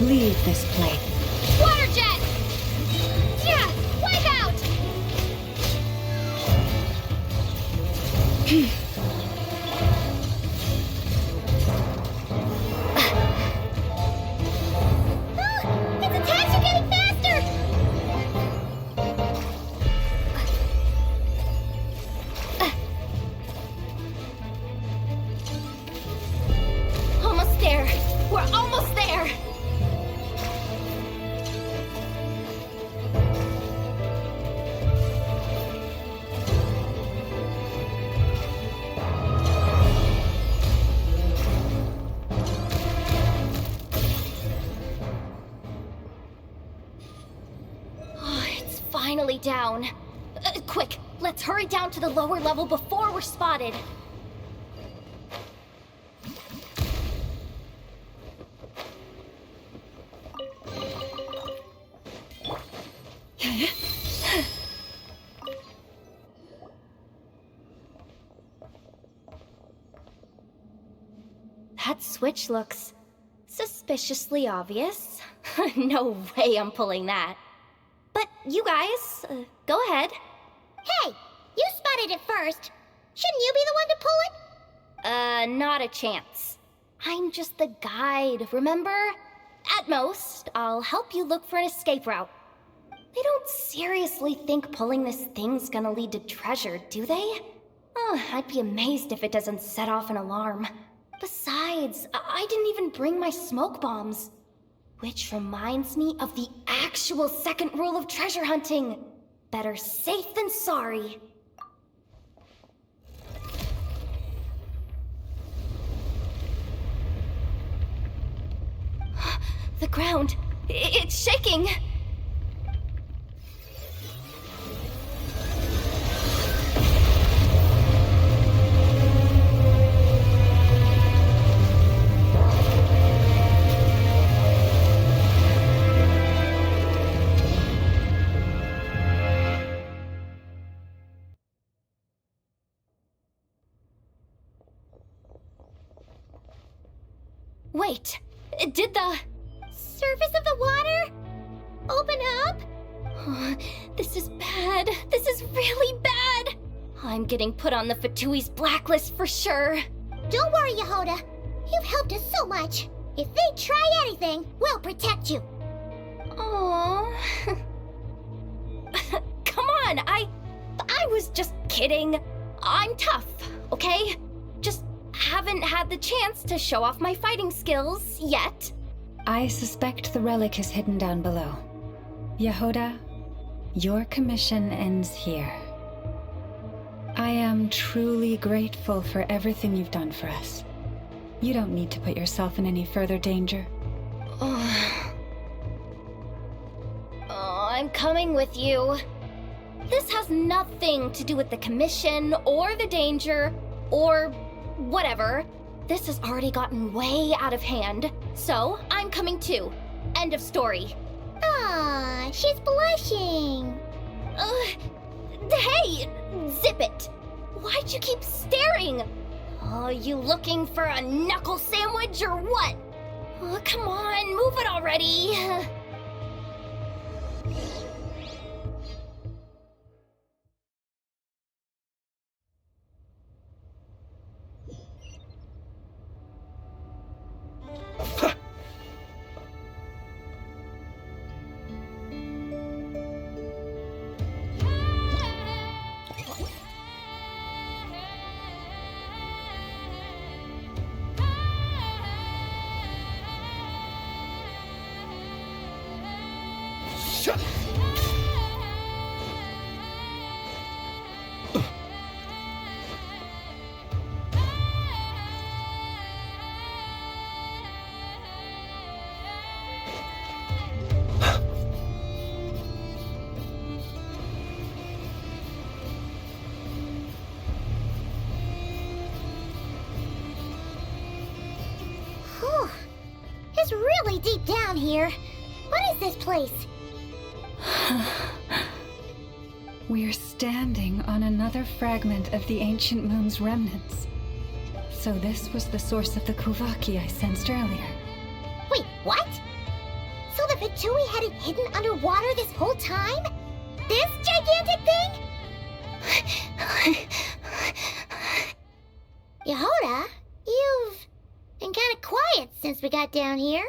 Leave this place. Water jet! Yeah! Wipe out! Its attacks are getting faster! Almost there! We're almost there! Finally down. Quick, let's hurry down to the lower level before we're spotted. That switch looks suspiciously obvious. No way I'm pulling that. But you guys, go ahead. Hey, you spotted it first. Shouldn't you be the one to pull it? Not a chance. I'm just the guide, remember? At most, I'll help you look for an escape route. They don't seriously think pulling this thing's gonna lead to treasure, do they? Oh, I'd be amazed if it doesn't set off an alarm. Besides, I didn't even bring my smoke bombs. Which reminds me of the actual second rule of treasure hunting. Better safe than sorry. The ground, it's shaking. Wait, did the Surface of the water? Open up? Oh, this is bad. This is really bad. I'm getting put on the Fatui's blacklist for sure. Don't worry, Yehoda. You've helped us so much. If they try anything, we'll protect you. Aww. Come on, I was just kidding. I'm tough, okay? Just haven't had the chance to show off my fighting skills yet. I suspect the relic is hidden down below. Yehoda, your commission ends here. I am truly grateful for everything you've done for us. You don't need to put yourself in any further danger. Oh, I'm coming with you. This has nothing to do with the commission or the danger or whatever. This has already gotten way out of hand, so I'm coming too. End of story. Ah, she's blushing. Hey, zip it. Why'd you keep staring? Oh, you looking for a knuckle sandwich or what? Oh, come on, move it already. Whew. It's really deep down here. What is this place? We're standing on another fragment of the ancient moon's remnants. So this was the source of the Kuvaki I sensed earlier. Wait, what? So the Fatui had it hidden underwater this whole time? This gigantic thing? Yehoda, you've been kind of quiet since we got down here.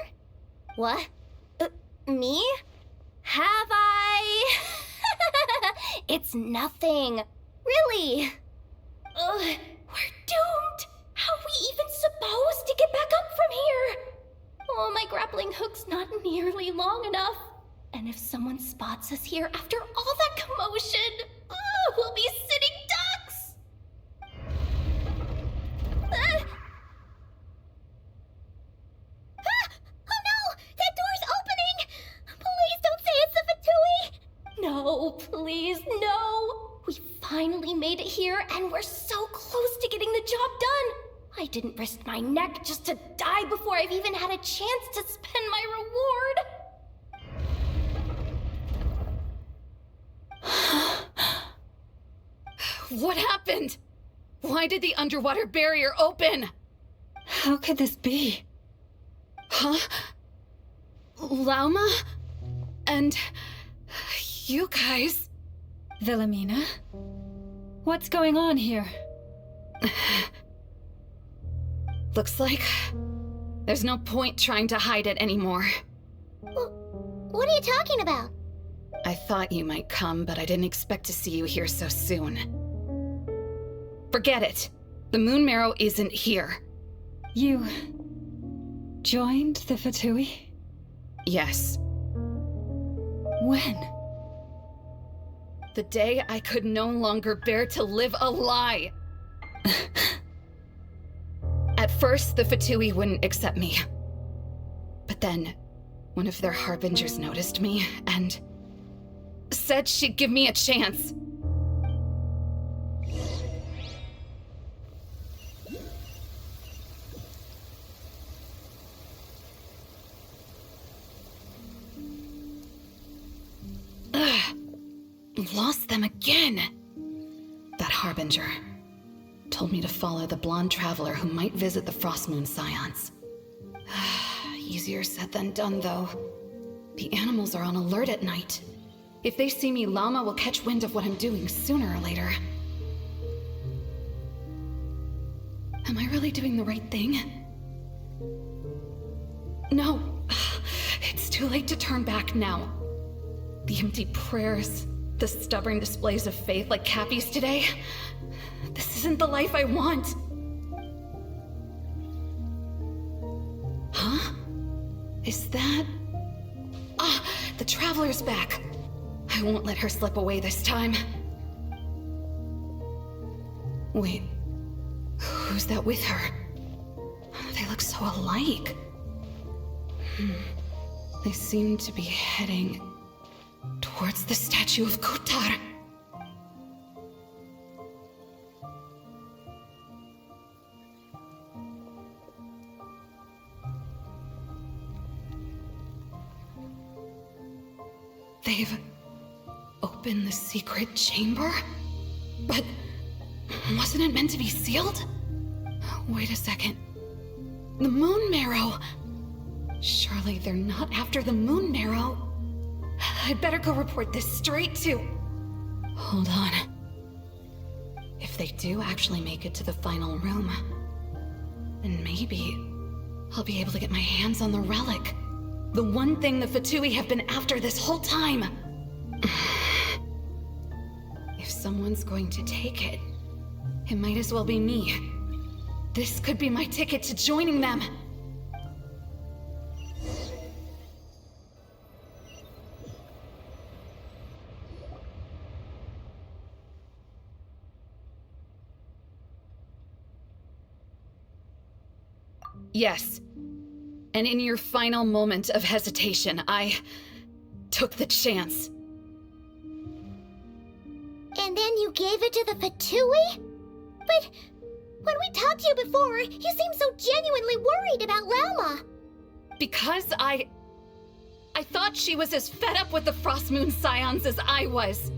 What? Me? Have I? It's nothing. Really. We're doomed. How are we even supposed to get back up from here? Oh, my grappling hook's not nearly long enough. And if someone spots us here after all that commotion, we'll be sitting ducks. Oh no! That door's opening! Please don't say it's the Fatui! No, please, no. We finally made it here, and we're so close to getting the job done. I didn't risk my neck just to die before I've even had a chance to spend my reward. What happened? Why did the underwater barrier open? How could this be? Huh? Lauma? And you guys? Wilhelmina? What's going on here? Looks like there's no point trying to hide it anymore. What are you talking about? I thought you might come, but I didn't expect to see you here so soon. Forget it. The moon marrow isn't here. You joined the Fatui? Yes. When? The day I could no longer bear to live a lie. At first, the Fatui wouldn't accept me. But then, one of their harbingers noticed me and said she'd give me a chance. Ugh. Lost them again. That harbinger told me to follow the blonde traveler who might visit the Frostmoon Scions. Easier said than done, though. The animals are on alert at night. If they see me, Llama will catch wind of what I'm doing sooner or later. Am I really doing the right thing? No. It's too late to turn back now. The empty prayers, the stubborn displays of faith like Cappy's today. This isn't the life I want. Huh? Is that... Ah, the Traveler's back. I won't let her slip away this time. Wait, who's that with her? They look so alike. They seem to be heading towards the statue of Kutar. They've opened the secret chamber? But wasn't it meant to be sealed? Wait a second. The moon marrow! Surely they're not after the moon marrow. I'd better go report this straight to... Hold on. If they do actually make it to the final room, then maybe I'll be able to get my hands on the relic. The one thing the Fatui have been after this whole time. If someone's going to take it, it might as well be me. This could be my ticket to joining them. Yes. And in your final moment of hesitation, I took the chance. And then you gave it to the Fatui? But when we talked to you before, you seemed so genuinely worried about Llama. Because I thought she was as fed up with the Frostmoon Scions as I was.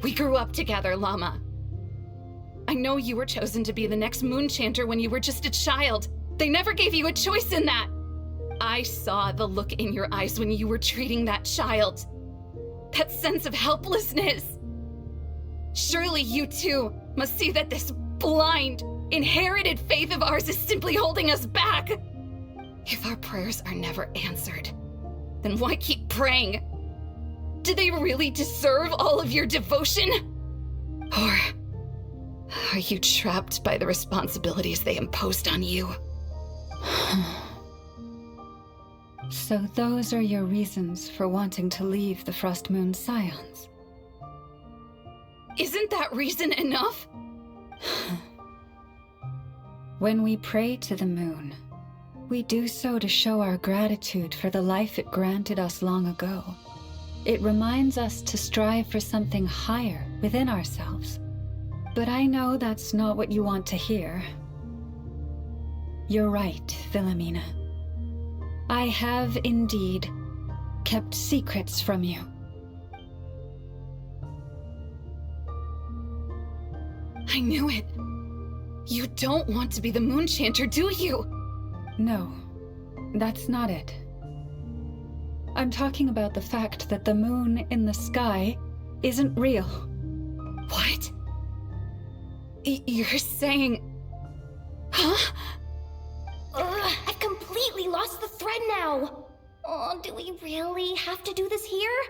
We grew up together, Llama. I know you were chosen to be the next Moon Chanter when you were just a child. They never gave you a choice in that. I saw the look in your eyes when you were treating that child. That sense of helplessness. Surely you too must see that this blind, inherited faith of ours is simply holding us back. If our prayers are never answered, then why keep praying? Do they really deserve all of your devotion? Or are you trapped by the responsibilities they imposed on you? So those are your reasons for wanting to leave the Frostmoon Scions? Isn't that reason enough? When we pray to the moon, we do so to show our gratitude for the life it granted us long ago. It reminds us to strive for something higher within ourselves. But I know that's not what you want to hear. You're right, Philomena. I have indeed kept secrets from you. I knew it. You don't want to be the Moon Chanter, do you? No, that's not it. I'm talking about the fact that the moon in the sky isn't real. What? You're saying Huh? I've completely lost the thread now. Oh, do we really have to do this here?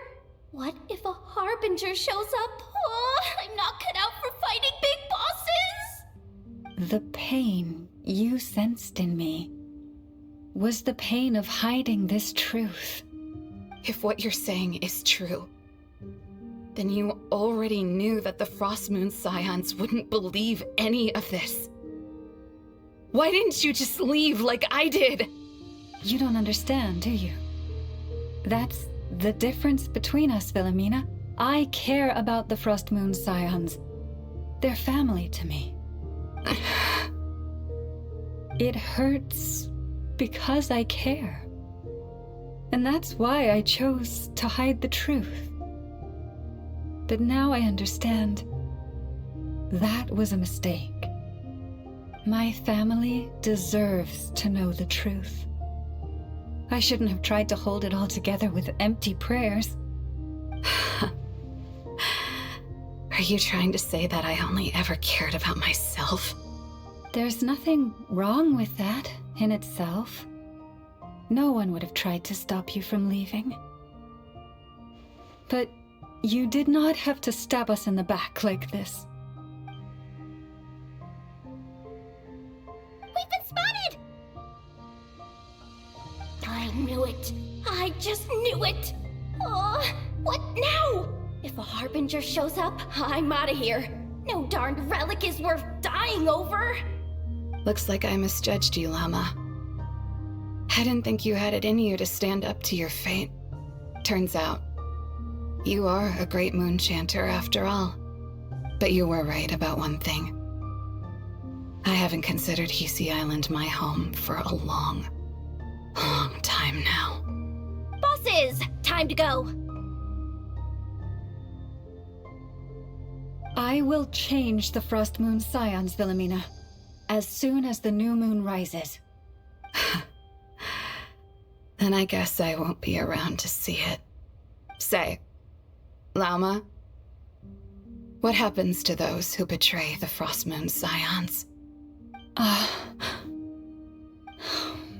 What if a harbinger shows up? Oh, I'm not cut out for fighting big bosses. The pain you sensed in me was the pain of hiding this truth. If what you're saying is true, then you already knew that the Frostmoon Scions wouldn't believe any of this. Why didn't you just leave like I did? You don't understand, do you? That's the difference between us, Wilhelmina. I care about the Frostmoon Scions. They're family to me. It hurts because I care. And that's why I chose to hide the truth. But now I understand that was a mistake. My family deserves to know the truth. I shouldn't have tried to hold it all together with empty prayers. Are you trying to say that I only ever cared about myself? There's nothing wrong with that in itself. No one would have tried to stop you from leaving. But you did not have to stab us in the back like this. We've been spotted! I knew it. I just knew it. Oh, what now? If a harbinger shows up, I'm out of here. No darned relic is worth dying over. Looks like I misjudged you, Llama. I didn't think you had it in you to stand up to your fate. Turns out, you are a great moon chanter after all. But you were right about one thing. I haven't considered Hisi Island my home for a long time now. Bosses, time to go. I will change the Frostmoon Scions, Wilhelmina, as soon as the new moon rises. Then I guess I won't be around to see it. Say, Lauma, what happens to those who betray the Frostmoon Scions?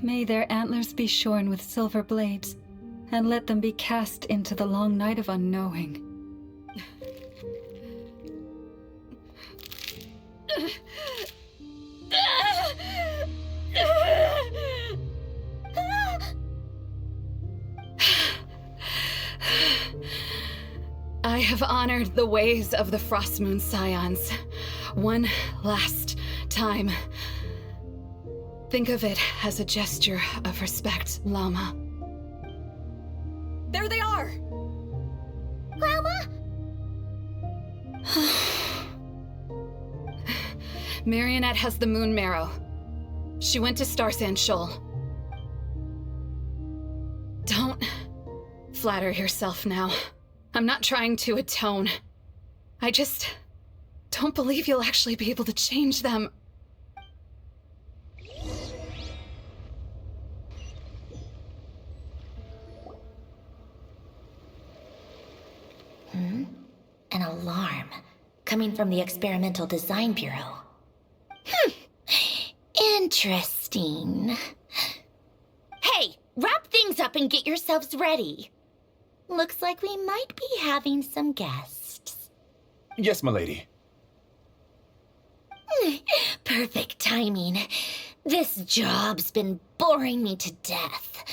May their antlers be shorn with silver blades, and let them be cast into the long night of unknowing. I have honored the ways of the Frostmoon Scions one last time. Think of it as a gesture of respect, Llama. There they are! Grandma? Marionette has the moon marrow. She went to Starsand Shoal. Don't flatter yourself now. I'm not trying to atone. I just don't believe you'll actually be able to change them. An alarm coming from the Experimental Design Bureau. Interesting. Hey, wrap things up and get yourselves ready. Looks like we might be having some guests. Yes, milady. Perfect timing. This job's been boring me to death.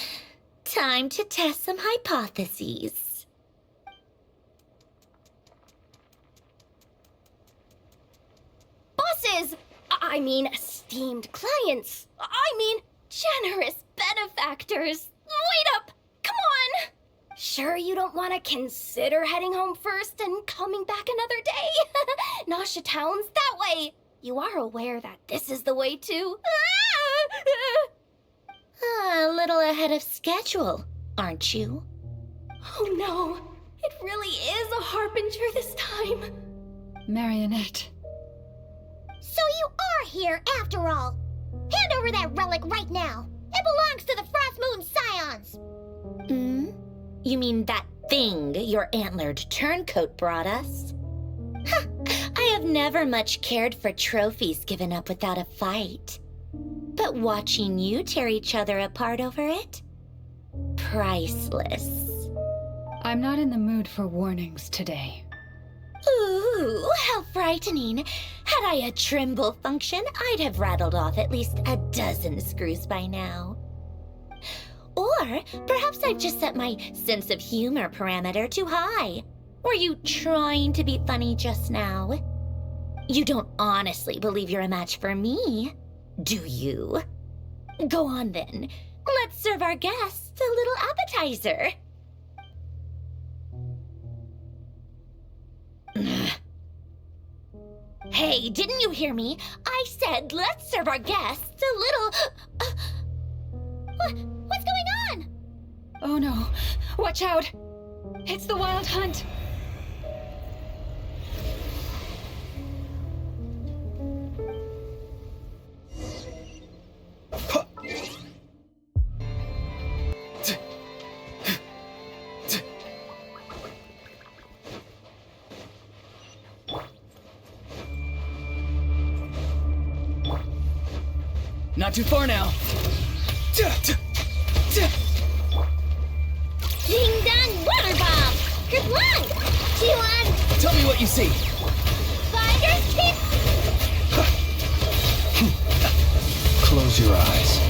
Time to test some hypotheses. Bosses! I mean, esteemed clients. I mean, generous benefactors. Wait up! Come on! Sure you don't want to consider heading home first and coming back another day? Nasha Town's that way. You are aware that this is the way to... A little ahead of schedule, aren't you? Oh no, it really is a harbinger this time. Marionette. So you are here after all. Hand over that relic right now. It belongs to the Frostmoon Scions. You mean that thing your antlered turncoat brought us? I have never much cared for trophies given up without a fight. But watching you tear each other apart over it? Priceless. I'm not in the mood for warnings today. Ooh, how frightening. Had I a Trimble function, I'd have rattled off at least a dozen screws by now. Or perhaps I've just set my sense of humor parameter too high. Were you trying to be funny just now? You don't honestly believe you're a match for me, do you? Go on then. Let's serve our guests a little appetizer. Hey, didn't you hear me? I said let's serve our guests a little... What's going on? Oh no, watch out! It's the Wild Hunt! Not too far now. Ding dong water bomb! Good one! T1! Tell me what you see. Finders keep... Close your eyes.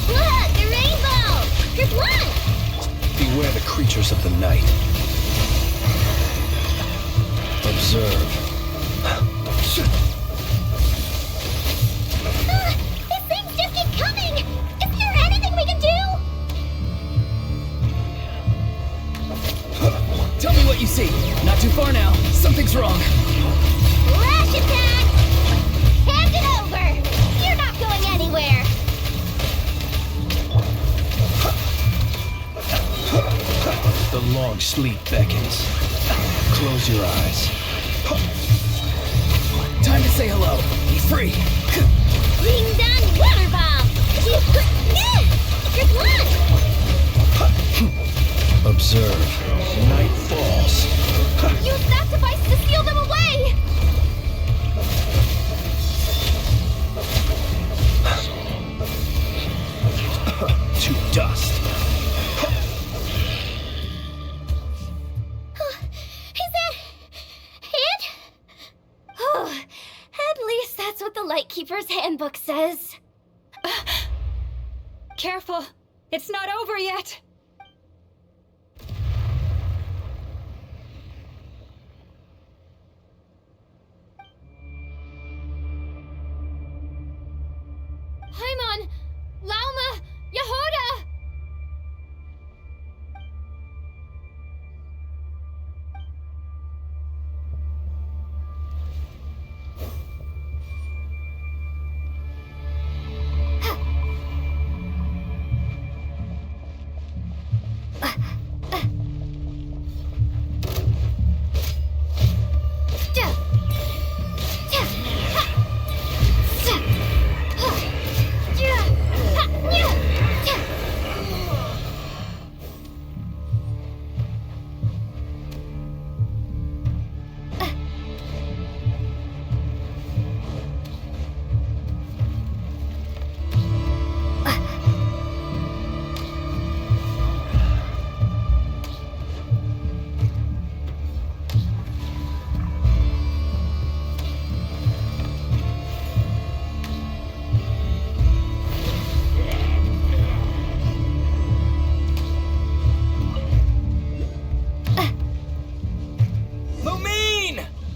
Look! The rainbow! Good one! Beware the creatures of the night. Observe. These things just keep coming! Isn't there anything we can do? Tell me what you see. Not too far now. Something's wrong. Flash attack! Hand it over! You're not going anywhere! The long sleep beckons. Close your eyes. Time to say hello. Be free. Ding dong water bomb! Good one! Observe. Night falls. Use that device to steal them away! To dust. Is that it? Oh, at least that's what the Lightkeeper's handbook says. Careful! It's not over yet! Paimon! Lauma! Yehoda!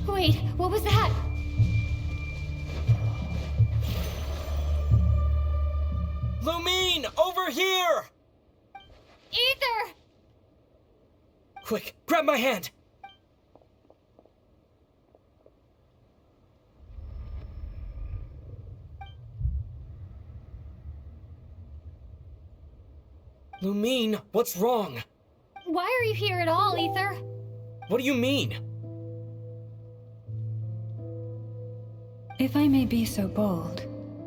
Wait, what was that? Lumine, over here! Ether! Quick, grab my hand. Lumine, what's wrong? Why are you here at all, Ether? What do you mean? If I may be so bold,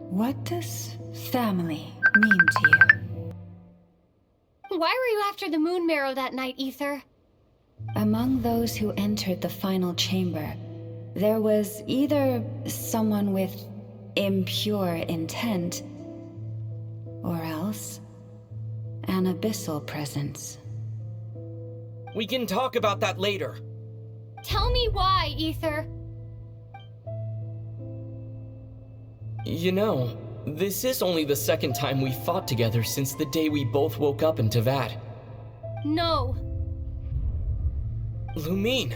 what does family mean to you? Why were you after the moon marrow that night, Ether? Among those who entered the final chamber, there was either someone with impure intent, or else an abyssal presence. We can talk about that later. Tell me why, Ether. You know, this is only the second time we fought together since the day we both woke up in Teyvat. No. Lumine.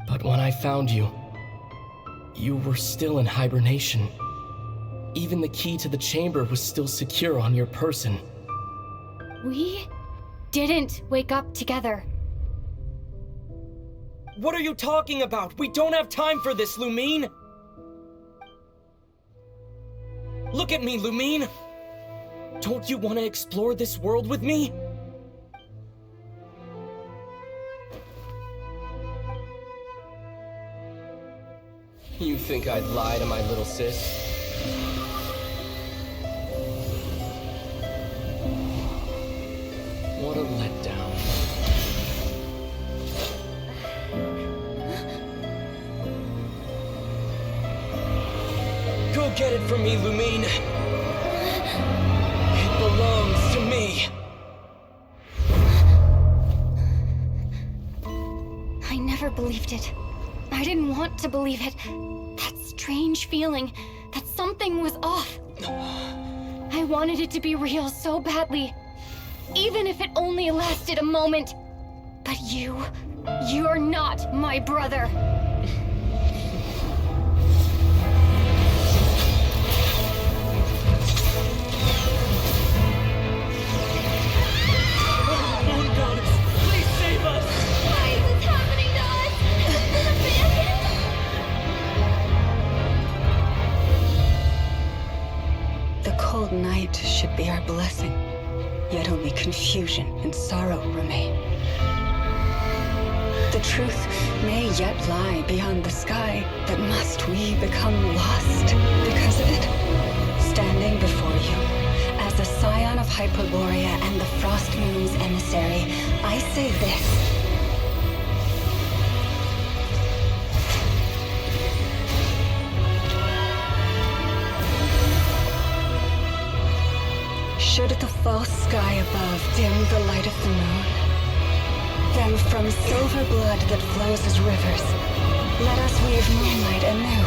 But when I found you, you were still in hibernation. Even the key to the chamber was still secure on your person. We didn't wake up together. What are you talking about? We don't have time for this, Lumine! Look at me, Lumine! Don't you want to explore this world with me? You think I'd lie to my little sis? What a letdown. Go get it from me, Lumine. It belongs to me. I never believed it. I didn't want to believe it. That strange feeling that something was off. I wanted it to be real so badly. Even if it only lasted a moment. But you're not my brother. Moon goddess, please save us! Why is this happening to us? Has The cold night should be our blessing, yet only confusion and sorrow remain. The truth may yet lie beyond the sky, but must we become lost because of it? Standing before you, as a scion of Hyperborea and the Frost Moon's emissary, I say this. Should the false sky above dim the light of the moon, then from silver blood that flows as rivers, let us weave moonlight anew.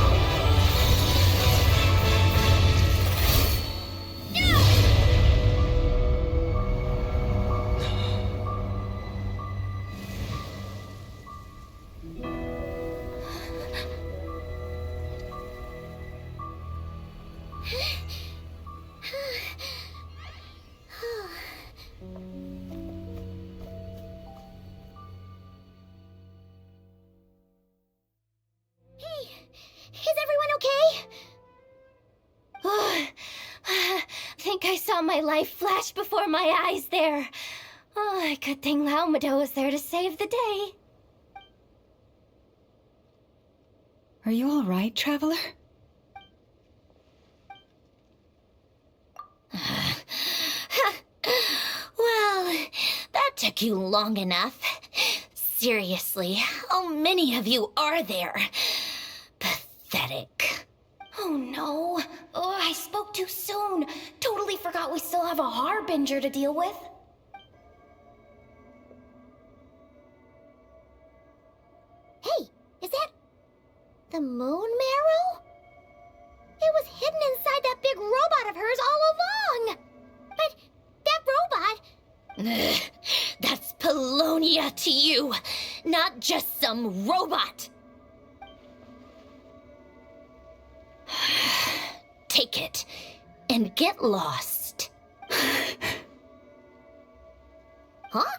Is everyone okay? I think I saw my life flash before my eyes there. Oh, good thing Laumado was there to save the day. Are you all right, traveler? Well, that took you long enough. Seriously, how many of you are there? Pathetic. Oh no. Oh, I spoke too soon. Totally forgot we still have a Harbinger to deal with. Hey, is that the moon marrow? It was hidden inside that big robot of hers all along. But that robot... That's Polonia to you, not just some robot. Take it and get lost. Huh?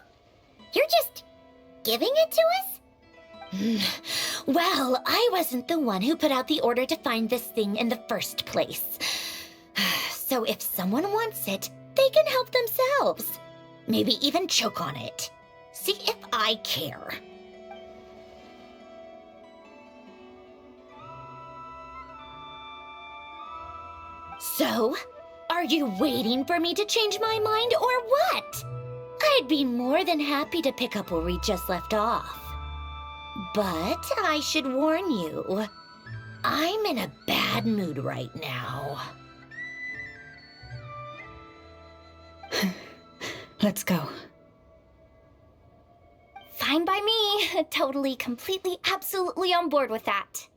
You're just giving it to us? Well, I wasn't the one who put out the order to find this thing in the first place. So if someone wants it, they can help themselves. Maybe even choke on it. See if I care. So, are you waiting for me to change my mind or what? I'd be more than happy to pick up where we just left off. But I should warn you, I'm in a bad mood right now. Let's go. Fine by me. Totally, completely, absolutely on board with that.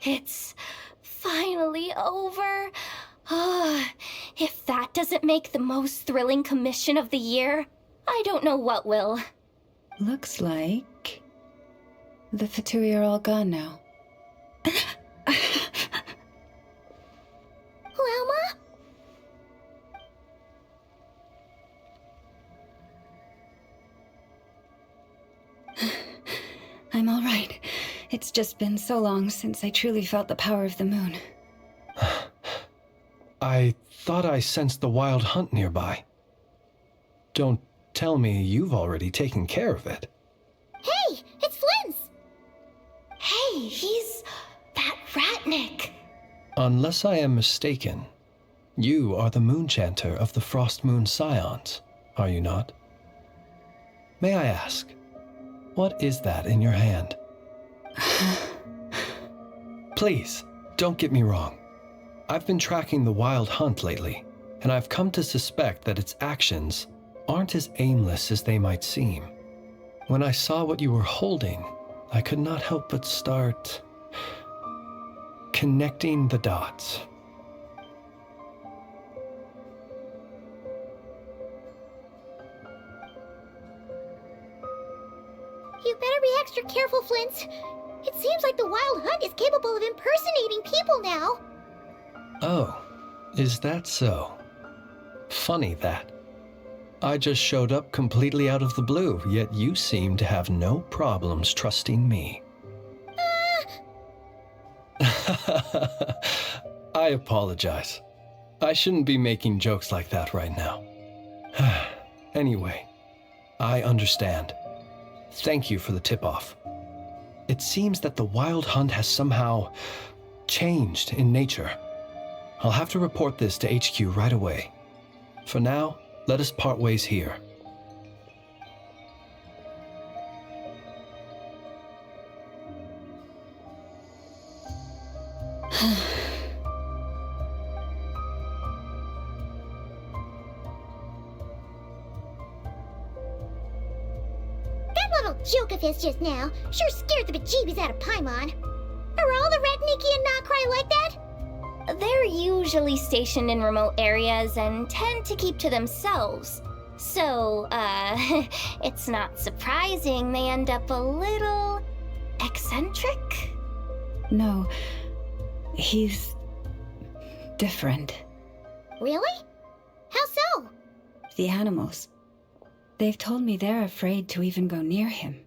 It's finally over. If that doesn't make the most thrilling commission of the year, I don't know what will. Looks like the Fatui are all gone now. Llama? I'm all right. It's just been so long since I truly felt the power of the moon. I thought I sensed the wild hunt nearby. Don't tell me you've already taken care of it. Hey, it's Flint's! Hey, he's that Ratnik. Unless I am mistaken, you are the Moonchanter of the Frost Moon Scions, are you not? May I ask, what is that in your hand? Please, don't get me wrong. I've been tracking the wild hunt lately, and I've come to suspect that its actions aren't as aimless as they might seem. When I saw what you were holding, I could not help but start connecting the dots. You better be extra careful, Flint. It seems like the Wild Hunt is capable of impersonating people now. Oh, is that so? Funny that. I just showed up completely out of the blue, yet you seem to have no problems trusting me. I apologize. I shouldn't be making jokes like that right now. Anyway, I understand. Thank you for the tip-off. It seems that the Wild Hunt has somehow changed in nature. I'll have to report this to HQ right away. For now, let us part ways here. That little joke of his just now sure scared the bejeebies out of Paimon. Are all the Ratniki and Nod-Krai like that? They're usually stationed in remote areas and tend to keep to themselves. So, it's not surprising they end up a little eccentric. No, he's different. Really? How so? The animals. They've told me they're afraid to even go near him.